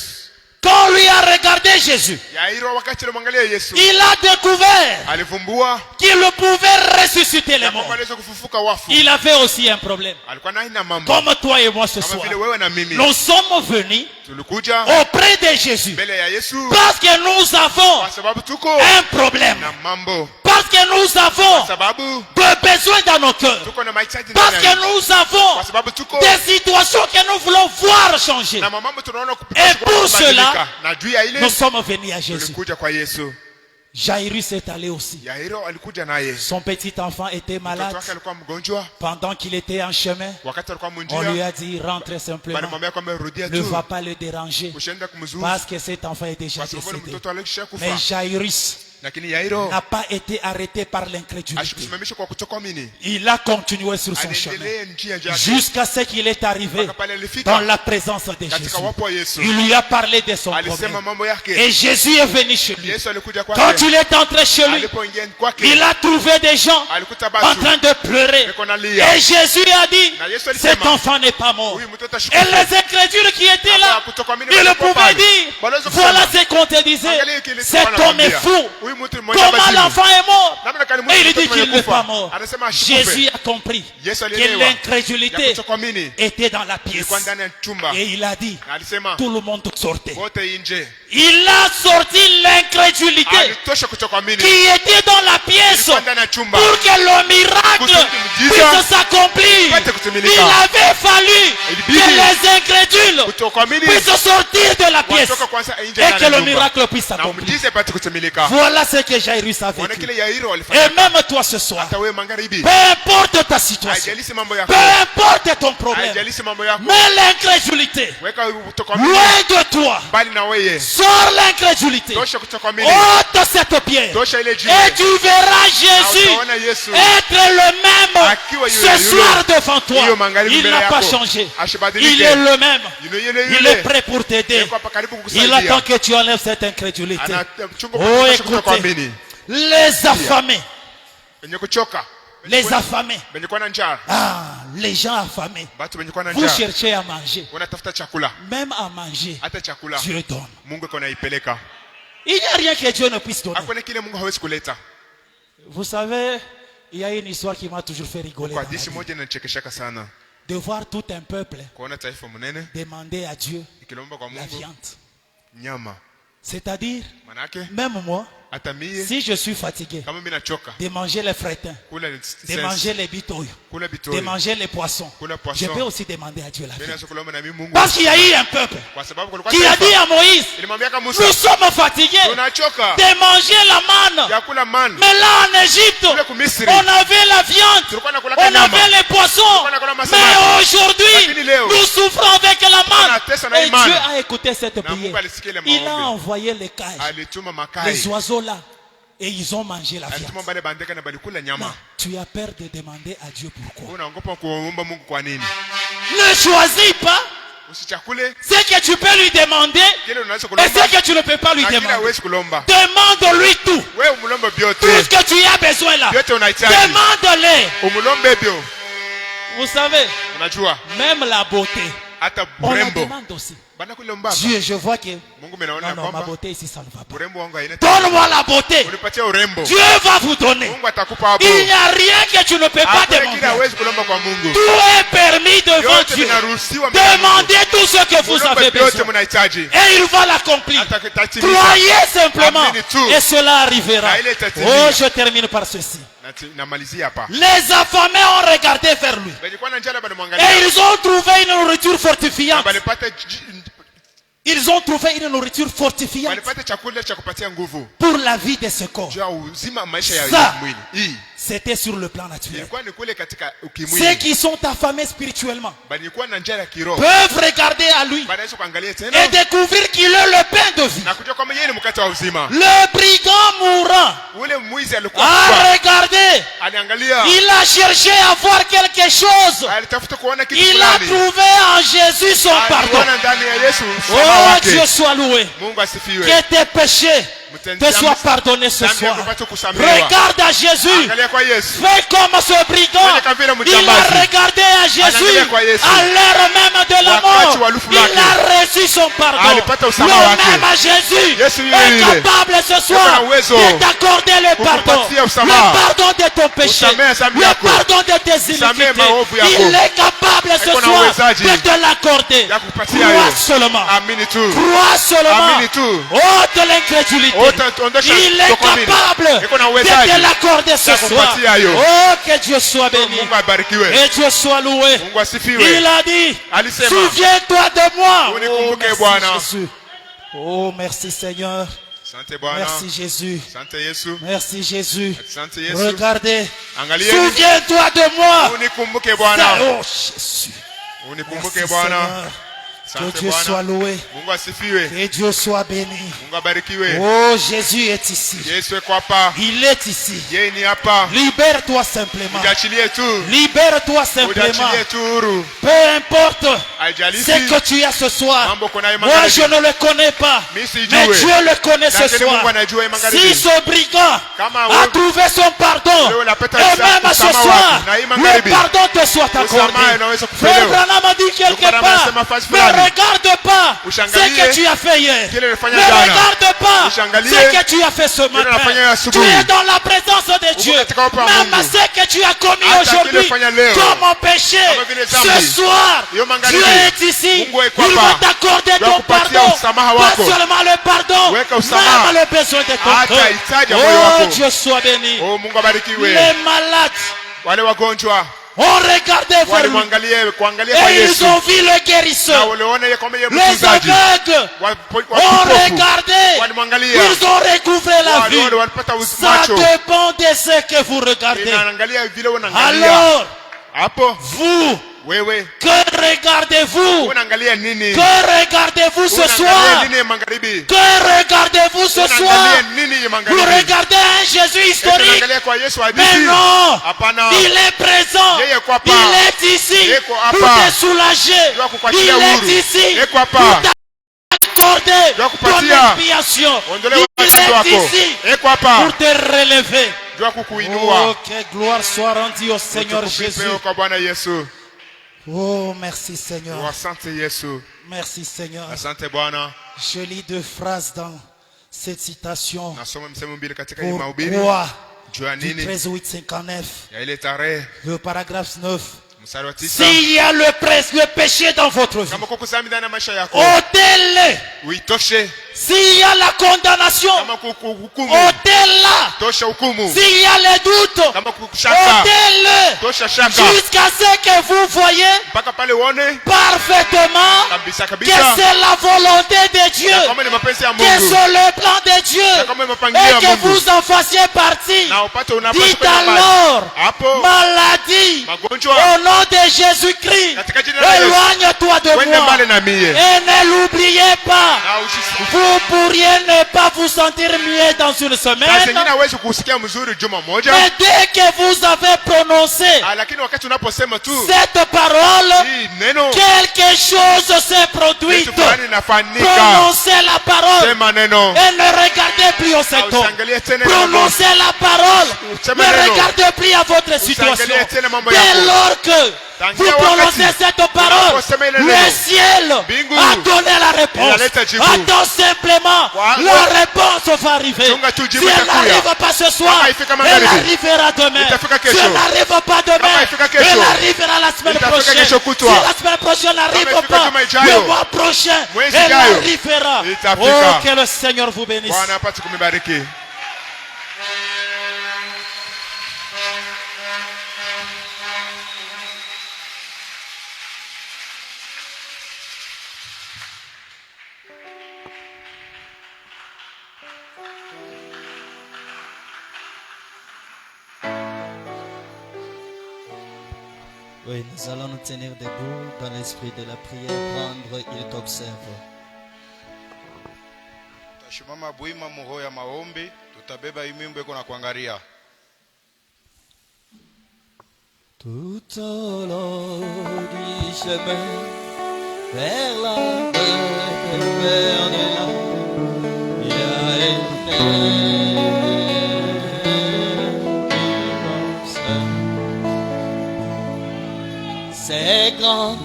quand lui a regardé Jésus, Yairo wakati alimwangalia Yesu. il a découvert Alivumbua qu'il pouvait ressusciter les ya morts. kwamba aliweza kufufuka wafu. Il avait aussi un problème. Alikuwa na aina mambo. Comme toi et moi ce Kama soir. vile wewe na mimi. Nous sommes venus Tulikuja auprès de Jésus mbele ya Yesu parce que nous avons kwa sababu tuko un problème. na mambo. Parce Parce que nous avons Kwa sababu des besoins dans nos cœurs. tuko na mahitaji Parce ndani que ya nous avons kwa sababu tuko des situations que nous voulons voir changer. na mambo tunaona Et kupitia pour cela, na juu ya ile nous sommes venus à Jésus. tulikuja kwa Yesu. Jairus est allé aussi. Yairo alikuja naye. Son petit enfant était malade. Mtoto wake alikuwa mgonjwa. Pendant qu'il était en chemin, Wakati alikuwa on lui munjia, a dit rentre simplement. balimwambia kwamba rudia Ne tu. va pas le déranger. Usiende kumzuru. Parce que cet enfant est déjà Kwa sababu ni décédé. mtoto alisha kufa. Mais Jairus Lakini Yairo n'a pas été arrêté par l'incrédulité. ashikusimamisha kwa kutokuamini. Il a continué sur son chemin. Aliendelea njia yake. Jusqu'à ce qu'il est arrivé Mpaka pale alifika dans la présence de katika Jésus. wapo wa Yesu. Il lui a parlé de son Alisema problème. mambo yake. Et Jésus est venu chez lui. Yesu alikuja Quand kwake. il est entré chez lui, Alipoingia kwake. il a trouvé des gens Alikuta en batu. train de pleurer. Niko nalia. Et Jésus a dit, Na Yesu alisema, cet enfant n'est pas mort. Huyu mtoto Et ashikufa. les incrédules qui étaient là, Kutokuamini ils walikuwa pouvaient pale. dire, Wanaweza voilà kusema, ce qu'on te disait, angalia kile cet tulikuwa homme est tunamwambia. fou. Huyu mtu mmoja Comment mazimu. l'enfant est mort? Namna kani Et il mtoto dit qu'il n'est amekufa. pas mort. Anasema ashikufe. Jésus a compris Yesu que alielewa ya l'incrédulité kutokuamini était dans la pièce. ilikuwa ndani ya chumba. Et il a dit, Na alisema tout le monde sortait. wote nje. Il a sorti l'incrédulité Alitosha kutokuamini. qui était dans la pièce Ilikuwa ndani ya chumba. pour que le miracle Kusudi puisse muujiza s'accomplir. upate kutimilika. Il avait fallu Ilibidi que les incrédules kutokuamini puissent sortir de la pièce watoka kwanza nje et ndani que ya le nyumba. miracle puisse Na s'accomplir. muujiza ipate kutimilika. Voilà ce que Jairus a Wana vécu. kile Yairo Et alifanya. même toi ce soir, Hata wewe magharibi. peu importe ta situation, Haijalishi mambo yako. peu importe ton problème, Haijalishi mambo yako. mais l'incrédulité, Weka kutokuamini loin de toi, mbali na wewe. sors l'incrédulité, Tosha kutokuamini. ôte cette pierre, Tosha ile jiwe. et tu verras Jésus utaona Yesu être le même akiwa yule ce yule. soir devant toi. Hiyo magharibi Il mbele n'a pas yako. changé. Ashibadilike. Il est le même. Yule yule Il yule. est prêt pour t'aider. Yuko hapa karibu Il kukusaidia. attend que tu enlèves cette incrédulité. Anachunga Oh, kutosha écoutez, kutokuamini. les affamés, Wenye kuchoka. les affamés, Wenye kuwa na njaa. les gens affamés, Watu wenye kuwa na vous njaa. cherchez à manger. Wanatafuta chakula. Même à manger, Hata chakula. Dieu donne. Mungu iko naipeleka. Il n'y a rien que Dieu ne puisse donner. Hakuna kile Mungu hawezi kuleta. Vous savez, il y a une histoire qui m'a toujours fait rigoler. Kwa dans ma hadithi vie. moja inanichekeshaka sana. De voir tout un peuple Kuona taifa mnene demander à Dieu ikilomba kwa la Mungu viande. nyama. C'est-à-dire, Manake même moi, hata mie si je suis fatigué kama mimi nachoka de manger les frétins, kula de manger les bitoyos, kula de bitoi. manger les poissons, Kula poisson. je peux aussi demander à Dieu la Mimi viande. naweza kulomba na mimi Mungu. Parce qu'il y a eu un peuple Kwa sababu kulikuwa qui a taifa. dit à Moïse, Ilimwambia kama Musa, nous sommes fatigués tunachoka de manger la manne. ya kula man. Mais là en Égypte, Kule kumisri. on avait la viande, Tulikuwa nakula on nyama. avait les poissons. nakula masamaki. Mais aujourd'hui, Lakini leo, nous souffrons avec la manne. tunateswa na Et hii manne. Dieu a écouté cette Na Mungu prière. alisikia ile Il a maombi. envoyé les cages, Alituma les makai. oiseaux là, et ils ont mangé la viande. Alituma bale bandeka na balikula Non, nyama. tu as peur de demander à Dieu pourquoi. Unaogopa kuomba Mungu kwa nini? Ne choisis pas Usichakule ce que tu peux lui demander kile unaweza et kulomba. ce que tu ne peux pas lui Na kile demander. hauwezi kulomba. Demande-lui tout. Wewe umlombe vyote. Tout ce que tu as besoin là. Vyote unahitaji. Demande-les. Umlombe hivyo. Vous savez, Unajua même la beauté, hata on la urembo demande aussi. bana kulomba. Dieu, je vois que Mungu menaona non, non, ma kwamba beauté ici, ça ne va pas. urembo wangu haina. Donne-moi la beauté. Unipatie urembo. Dieu va vous donner. Mungu atakupa hapo. Il n'y a rien que tu ne peux pas Hakuna kile demander. hawezi kulomba kwa Mungu. Tout est permis devant Yote Dieu. vinaruhusiwa mbele ya Mungu. Demandez tout ce que vous Mulombe avez vyote besoin. mnahitaji. Et il va l'accomplir. Atakitimiza. Croyez simplement. Amini tu. Et cela arrivera. Na ile itatimia. Oh, je termine par ceci. Namalizia hapa. Les affamés ont regardé vers lui. Balikuwa na njala bali Et mwangalia. ils ont trouvé une nourriture fortifiante. Balipata Ils ont trouvé une nourriture fortifiante balipata chakula cha kupatia nguvu. pour la vie de ce corps. Juu ya uzima maisha ya Ça. mwili. Hii C'était sur le plan naturel. ilikuwa ni kule katika Ceux ukimwili. qui sont affamés spirituellement Balikuwa na njala ya kiroho. peuvent regarder à lui Banaweza kuangalia et tena découvrir qu'il est le pain de vie. na kujua kwamba yeye ni mkate wa uzima. Le brigand mourant Ule mwizi alikuwa a kwa regardé. aliangalia, Il a cherché à voir quelque chose. alitafuta kuona kitu Il a fulani. trouvé en Jésus son pardon. Aliona ndani ya Yesu Oh, msamaha Dieu wake. soit loué. Mungu asifiwe. Que tes péchés te soient pardonnés ce Dhambi yako soir. ipate kusamehewa. Regarde à Jésus. Angalia kwa Yesu. Fais comme ce brigand. Fanya kama vile Il mjambazi. a regardé à Jésus Anaangalia kwa Yesu. à l'heure même de la Wakati mort. wa lufu Il lake. a reçu son pardon. Alipata usamaha Le wake. même à Jésus Yesu yule est yule. capable ce Yuko soir na uwezo de t'accorder le pardon. kukupatia Le usamaha. pardon de ton péché. Usamehe dhambi Le yako. pardon de tes Usamehe iniquités. maovu yako. Il est capable ce Yuko na soir uwezaji de te l'accorder. ya kukupatia Crois hayo. seulement. Amini tu. Crois seulement. Amini tu. Oh, de l'incrédulité. Il est capable de te l'accorder ce soir. Oh, que Dieu soit béni. Et Dieu soit loué. Il a dit, souviens-toi de moi. Oh, merci Jésus. Oh, merci Seigneur. Merci Jésus. Merci Jésus. Regardez. Souviens-toi de moi. Oh Jésus. Merci Seigneur. Que Dieu soit loué. Que Dieu soit béni. Oh, Jésus est ici. Il est ici. Libère-toi simplement. Libère-toi simplement. Peu importe ce que tu as ce soir. Moi, je ne le connais pas. Mais Dieu le connaît ce soir. Si ce brigand a trouvé son pardon, et même ce soir, le pardon te soit accordé. Frère Branham a dit quelque part, ne regarde pas ce que tu as fait hier. Ne regarde pas ce que tu as fait ce matin. Tu es dans la présence de Dieu. Même ce que tu as commis aujourd'hui comme péché, ce soir, Dieu est ici. Il va t'accorder ton pardon. Pas seulement le pardon, même le besoin de ton cœur. Oh, Dieu soit béni. Les malades ont regardé vers lui et ils ont vu le guérisseur. Les aveugles ont regardé, ils ont recouvré la vue. Ça dépend de ce que vous regardez. Alors, vous, que regardez-vous? Que regardez-vous ce soir? Que regardez-vous ce soir? Vous regardez un Jésus historique? Mais non, il est présent. Il est ici pour te soulager. Il est ici pour t'accorder ton expiation. Il est ici pour te relever. Oh, que gloire soit rendue au Seigneur Jésus. Oh, merci Seigneur. Merci Seigneur. Je lis deux phrases dans cette citation. Pourquoi? Du 13:859. Le paragraphe 9. S'il y a le péché dans votre vie, ôtez-le. S'il y a la condamnation, ôtez-la. S'il y a les doutes, ôtez-le. Jusqu'à ce que vous voyez parfaitement que c'est la volonté de Dieu, que c'est le plan de Dieu et que vous en fassiez partie. Dites alors, maladie, au nom de Jésus-Christ, éloigne-toi de moi et ne l'oubliez pas. Vous pourriez ne pas vous sentir mieux dans une semaine, mais dès que vous avez prononcé cette parole, quelque chose s'est produit. Prononcez la parole et ne regardez plus au symptôme. Prononcez la parole, ne regardez plus à votre situation. Dès lors que vous prononcez cette parole, le ciel a donné la réponse. Attends simplement, la réponse va arriver. Si elle n'arrive pas ce soir, elle arrivera demain. Si elle n'arrive pas demain, elle arrivera la semaine prochaine. Si la semaine prochaine n'arrive pas, le mois prochain, elle arrivera. Oh, que le Seigneur vous bénisse. Oui, nous allons nous tenir debout dans l'esprit de la prière, prendre, il t'observe. Tashimama buima muho ya maombi, tutabeba imimbo iko na kuangalia. Tout au long du chemin vers la demeure de l'âme, il y a une c'est grand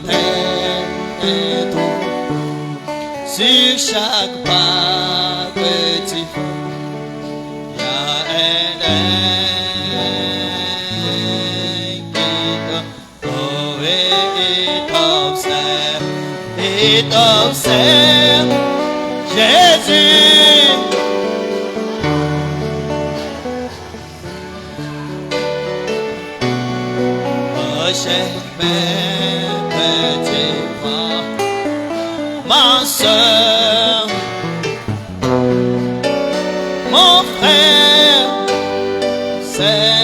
et tout sur chaque pas que tu fais, il y a un qui t'observe, Jésus chemin petit pas, ma soeur, mon frère, c'est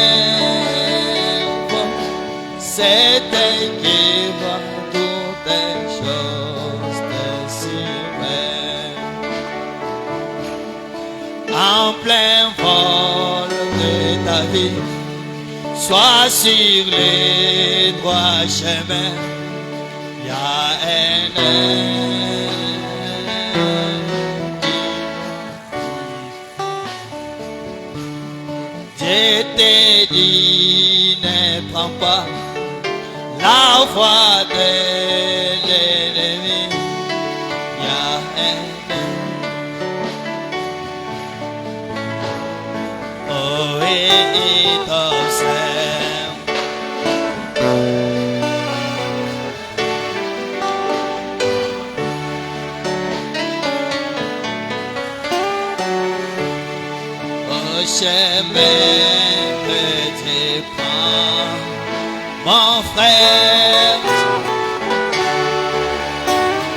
qui va toutes les choses de humaines. En plein vol de ta vie, sois sur les droits chemins. Il y a un Dieu te dit, ne prends pas la voix de l'ennemi. Il y a un oh, et t'observe. Au chemin que tu prends, mon frère,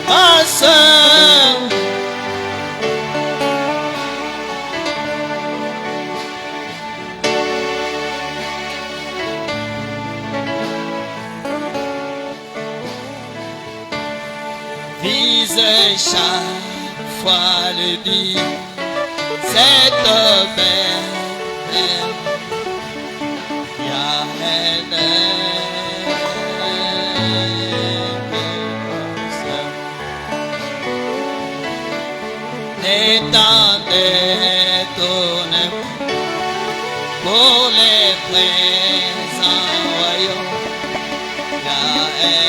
ma soeur, vise chaque fois le but, cette belle, il y a un n'étendez tourne pour les présents royaumes, il y a un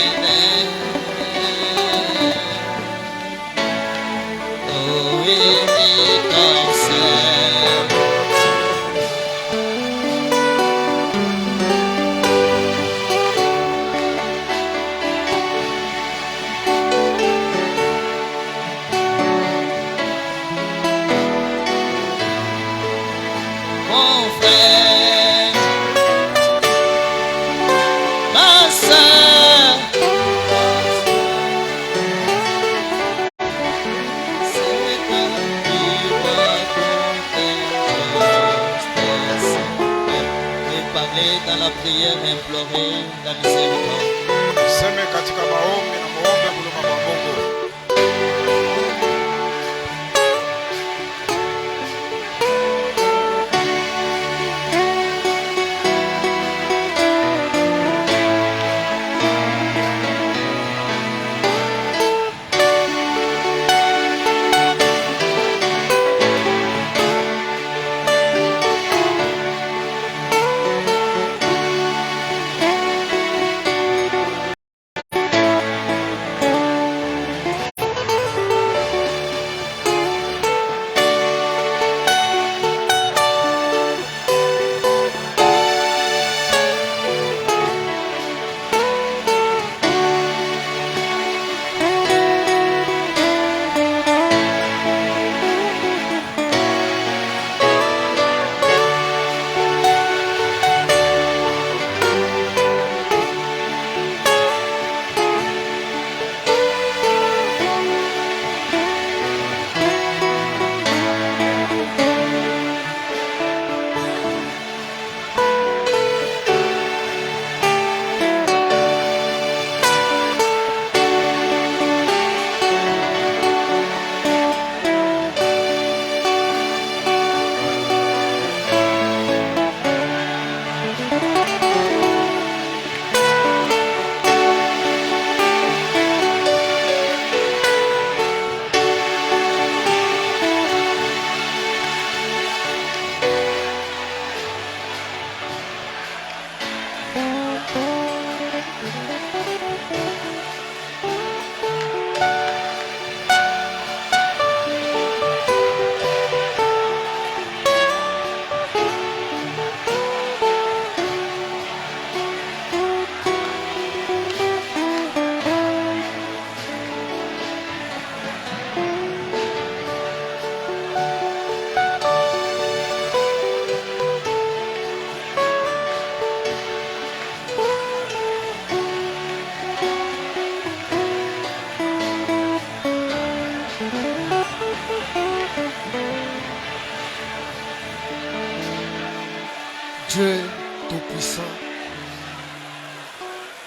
oh oui, mon frère, ma soeur, c'est qui va et parler dans la prière, implorer la miséricorde. Seme katika maombi na muombe huruma kwa Mungu.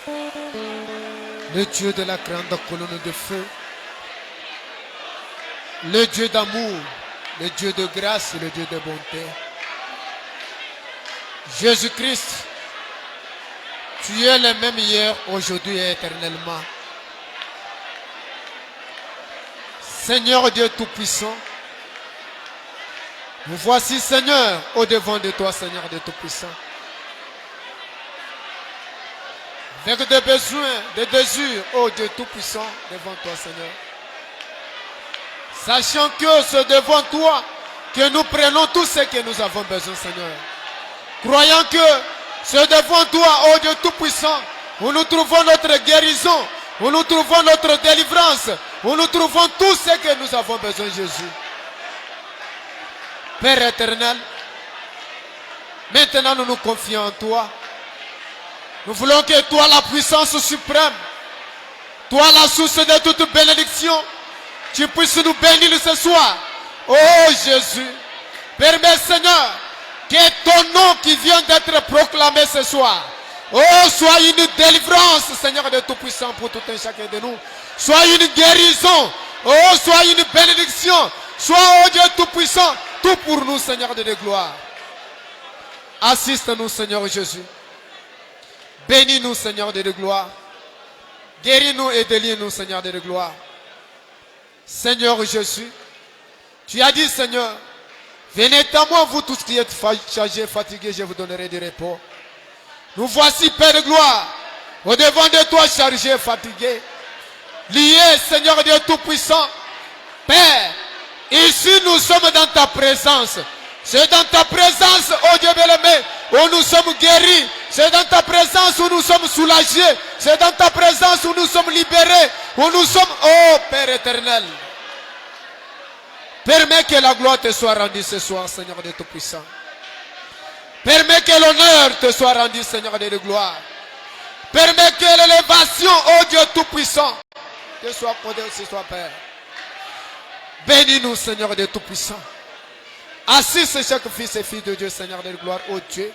le Dieu de la grande colonne de feu, le Dieu d'amour, le Dieu de grâce, le Dieu de bonté. Jésus-Christ, tu es le même hier, aujourd'hui et éternellement. Seigneur Dieu Tout-Puissant, nous voici, Seigneur, au-devant de toi, Seigneur Dieu Tout-Puissant. Avec des besoins, des désirs, ô Dieu Tout-Puissant, devant toi, Seigneur. Sachant que c'est devant toi que nous prenons tout ce que nous avons besoin, Seigneur. Croyant que c'est devant toi, ô Dieu Tout-Puissant, où nous trouvons notre guérison, où nous trouvons notre délivrance, où nous trouvons tout ce que nous avons besoin, Jésus. Père éternel, maintenant nous nous confions en toi. Nous voulons que toi, la puissance suprême, toi, la source de toute bénédiction, tu puisses nous bénir ce soir. Oh Jésus, permets, Seigneur, que ton nom qui vient d'être proclamé ce soir, oh, soit une délivrance, Seigneur de Tout-Puissant, pour tout un chacun de nous. Soit une guérison, oh, soit une bénédiction, soit, oh Dieu Tout-Puissant, tout pour nous, Seigneur de gloire. Assiste-nous, Seigneur Jésus. Bénis-nous, Seigneur de gloire. Guéris-nous et délie-nous, Seigneur de gloire. Seigneur Jésus, tu as dit, Seigneur, venez à moi, vous tous qui êtes chargés, fatigués, je vous donnerai du repos. Nous voici, Père de gloire, au devant de toi, chargés, fatigués, liés, Seigneur Dieu Tout-Puissant. Père, ici nous sommes dans ta présence. C'est dans ta présence, oh Dieu bien-aimé, où nous sommes guéris. C'est dans ta présence où nous sommes soulagés. C'est dans ta présence où nous sommes libérés. Où nous sommes, oh Père éternel. Permets que la gloire te soit rendue ce soir, Seigneur de Tout-Puissant. Permets que l'honneur te soit rendu, Seigneur de gloire. Permets que l'élévation, oh Dieu Tout-Puissant, te soit accordée ce soir, Père. Bénis-nous, Seigneur de Tout-Puissant. Assiste chaque fils et fille de Dieu, Seigneur de gloire, oh Dieu.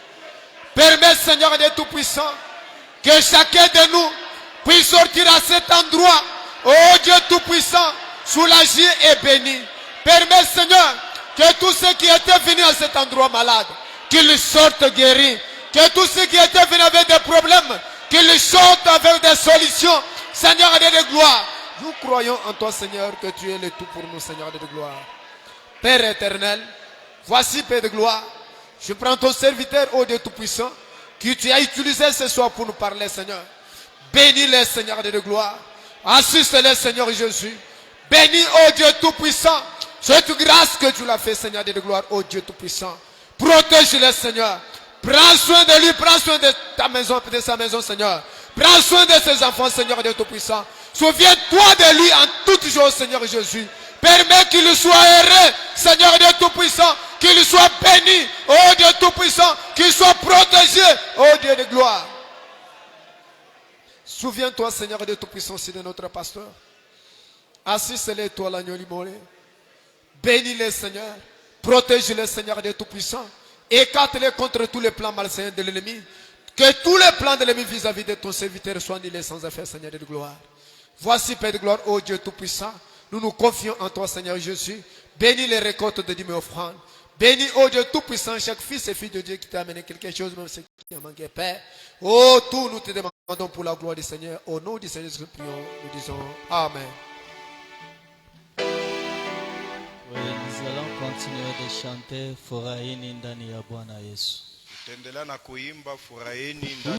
Permets, Seigneur de Tout-Puissant, que chacun de nous puisse sortir à cet endroit, oh Dieu Tout-Puissant, soulagé et béni. Permets, Seigneur, que tous ceux qui étaient venus à cet endroit malade, qu'ils sortent guéris. Que tous ceux qui étaient venus avec des problèmes, qu'ils sortent avec des solutions. Seigneur de gloire, nous croyons en toi, Seigneur, que tu es le tout pour nous, Seigneur de gloire. Père éternel, voici, Père de gloire, je prends ton serviteur, ô Dieu Tout-Puissant, que tu as utilisé ce soir pour nous parler, Seigneur. Bénis-les, Seigneur de gloire. Assiste-les, Seigneur Jésus. Bénis, ô Dieu Tout-Puissant, cette grâce que tu l'as fait, Seigneur de gloire, ô Dieu Tout-Puissant. Protège-les, Seigneur. Prends soin de lui, prends soin de ta maison, de sa maison, Seigneur. Prends soin de ses enfants, Seigneur Dieu Tout-Puissant. Souviens-toi de lui en toutes choses, Seigneur Jésus. Permets qu'il soit heureux, Seigneur Dieu Tout-Puissant. Qu'il soit béni, oh Dieu Tout-Puissant. Qu'il soit protégé, oh Dieu de gloire. Souviens-toi, Seigneur Dieu Tout-Puissant, aussi de notre pasteur. Assiste-les, toi, l'agneau immolé. Bénis-les, Seigneur. Protège-les, Seigneur Dieu Tout-Puissant. Écarte-les contre tous les plans malsains de l'ennemi. Que tous les plans de l'ennemi vis-à-vis de ton serviteur soient annulés sans effet, Seigneur de gloire. Voici, Père de gloire, ô Dieu Tout-Puissant. Nous nous confions en toi, Seigneur Jésus. Bénis les récoltes de dîmes et offrandes. Bénis, ô Dieu Tout-Puissant, chaque fils et fille de Dieu qui t'a amené quelque chose, même ce qui a manqué, Père. Oh, tout nous te demandons pour la gloire du Seigneur. Au nom du Seigneur, nous prions, nous disons Amen. Oui, nous allons continuer de chanter Furahini ndani ya Bwana Yesu. Tutaendelea na kuimba furahini ndani